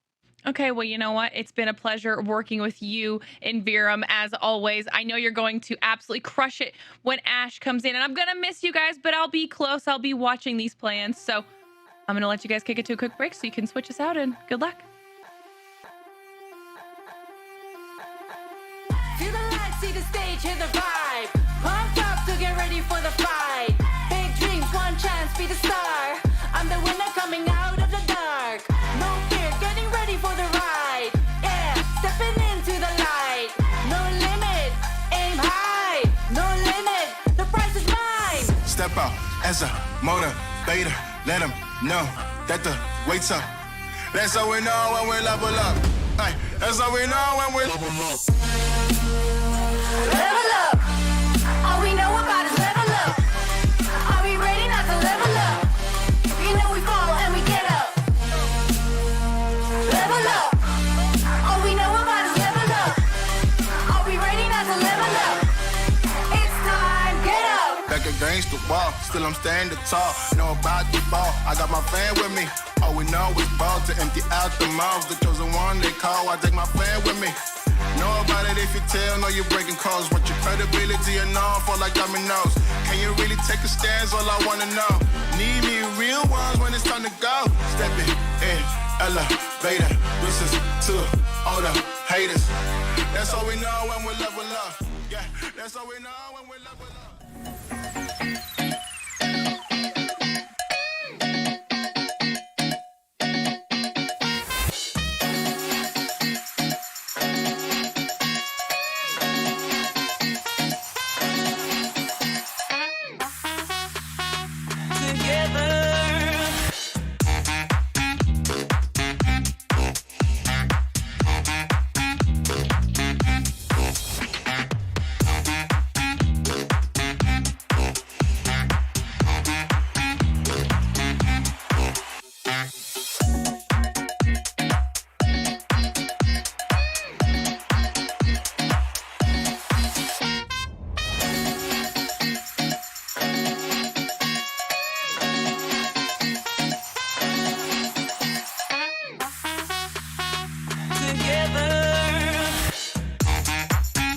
D: Okay, well, you know what? It's been a pleasure working with you and Virum as always. I know you're going to absolutely crush it when Ash comes in, and I'm going to miss you guys, but I'll be close. I'll be watching these plans. So I'm going to let you guys kick it to a quick break so you can switch us out, and good luck.
A: Feel the lights, see the stage, hear the vibe. Pumped up to get ready for the fight. Big dreams, one chance, be the star. I'm the winner coming out of the dark. No fear, getting ready for the ride. Yeah, stepping into the light. No limit, aim high. No limit, the price is mine.
B: Step out as a motivator. Let them know that the weight's up. That's how we know when we level up. Hey, that's how we know when we level up.
A: Level up. All we know about is level up. Are we ready not to level up? You know we fall and we get up. Level up. All we know about is level up. Are we ready not to level up? It's time, get up.
B: Back against the wall, still I'm standing tall. Know about the ball, I got my fan with me. All we know is ball to empty out the mouths. The chosen one they call, I take my fan with me. Know about it if you tell, know you're breaking codes. Want your credibility and all fall like dominoes. Can you really take a stance? All I wanna know. Need me real ones when it's time to go. Stepping in, elevator. This is to all the haters. That's all we know when we level up. Yeah, that's all we know when we level up.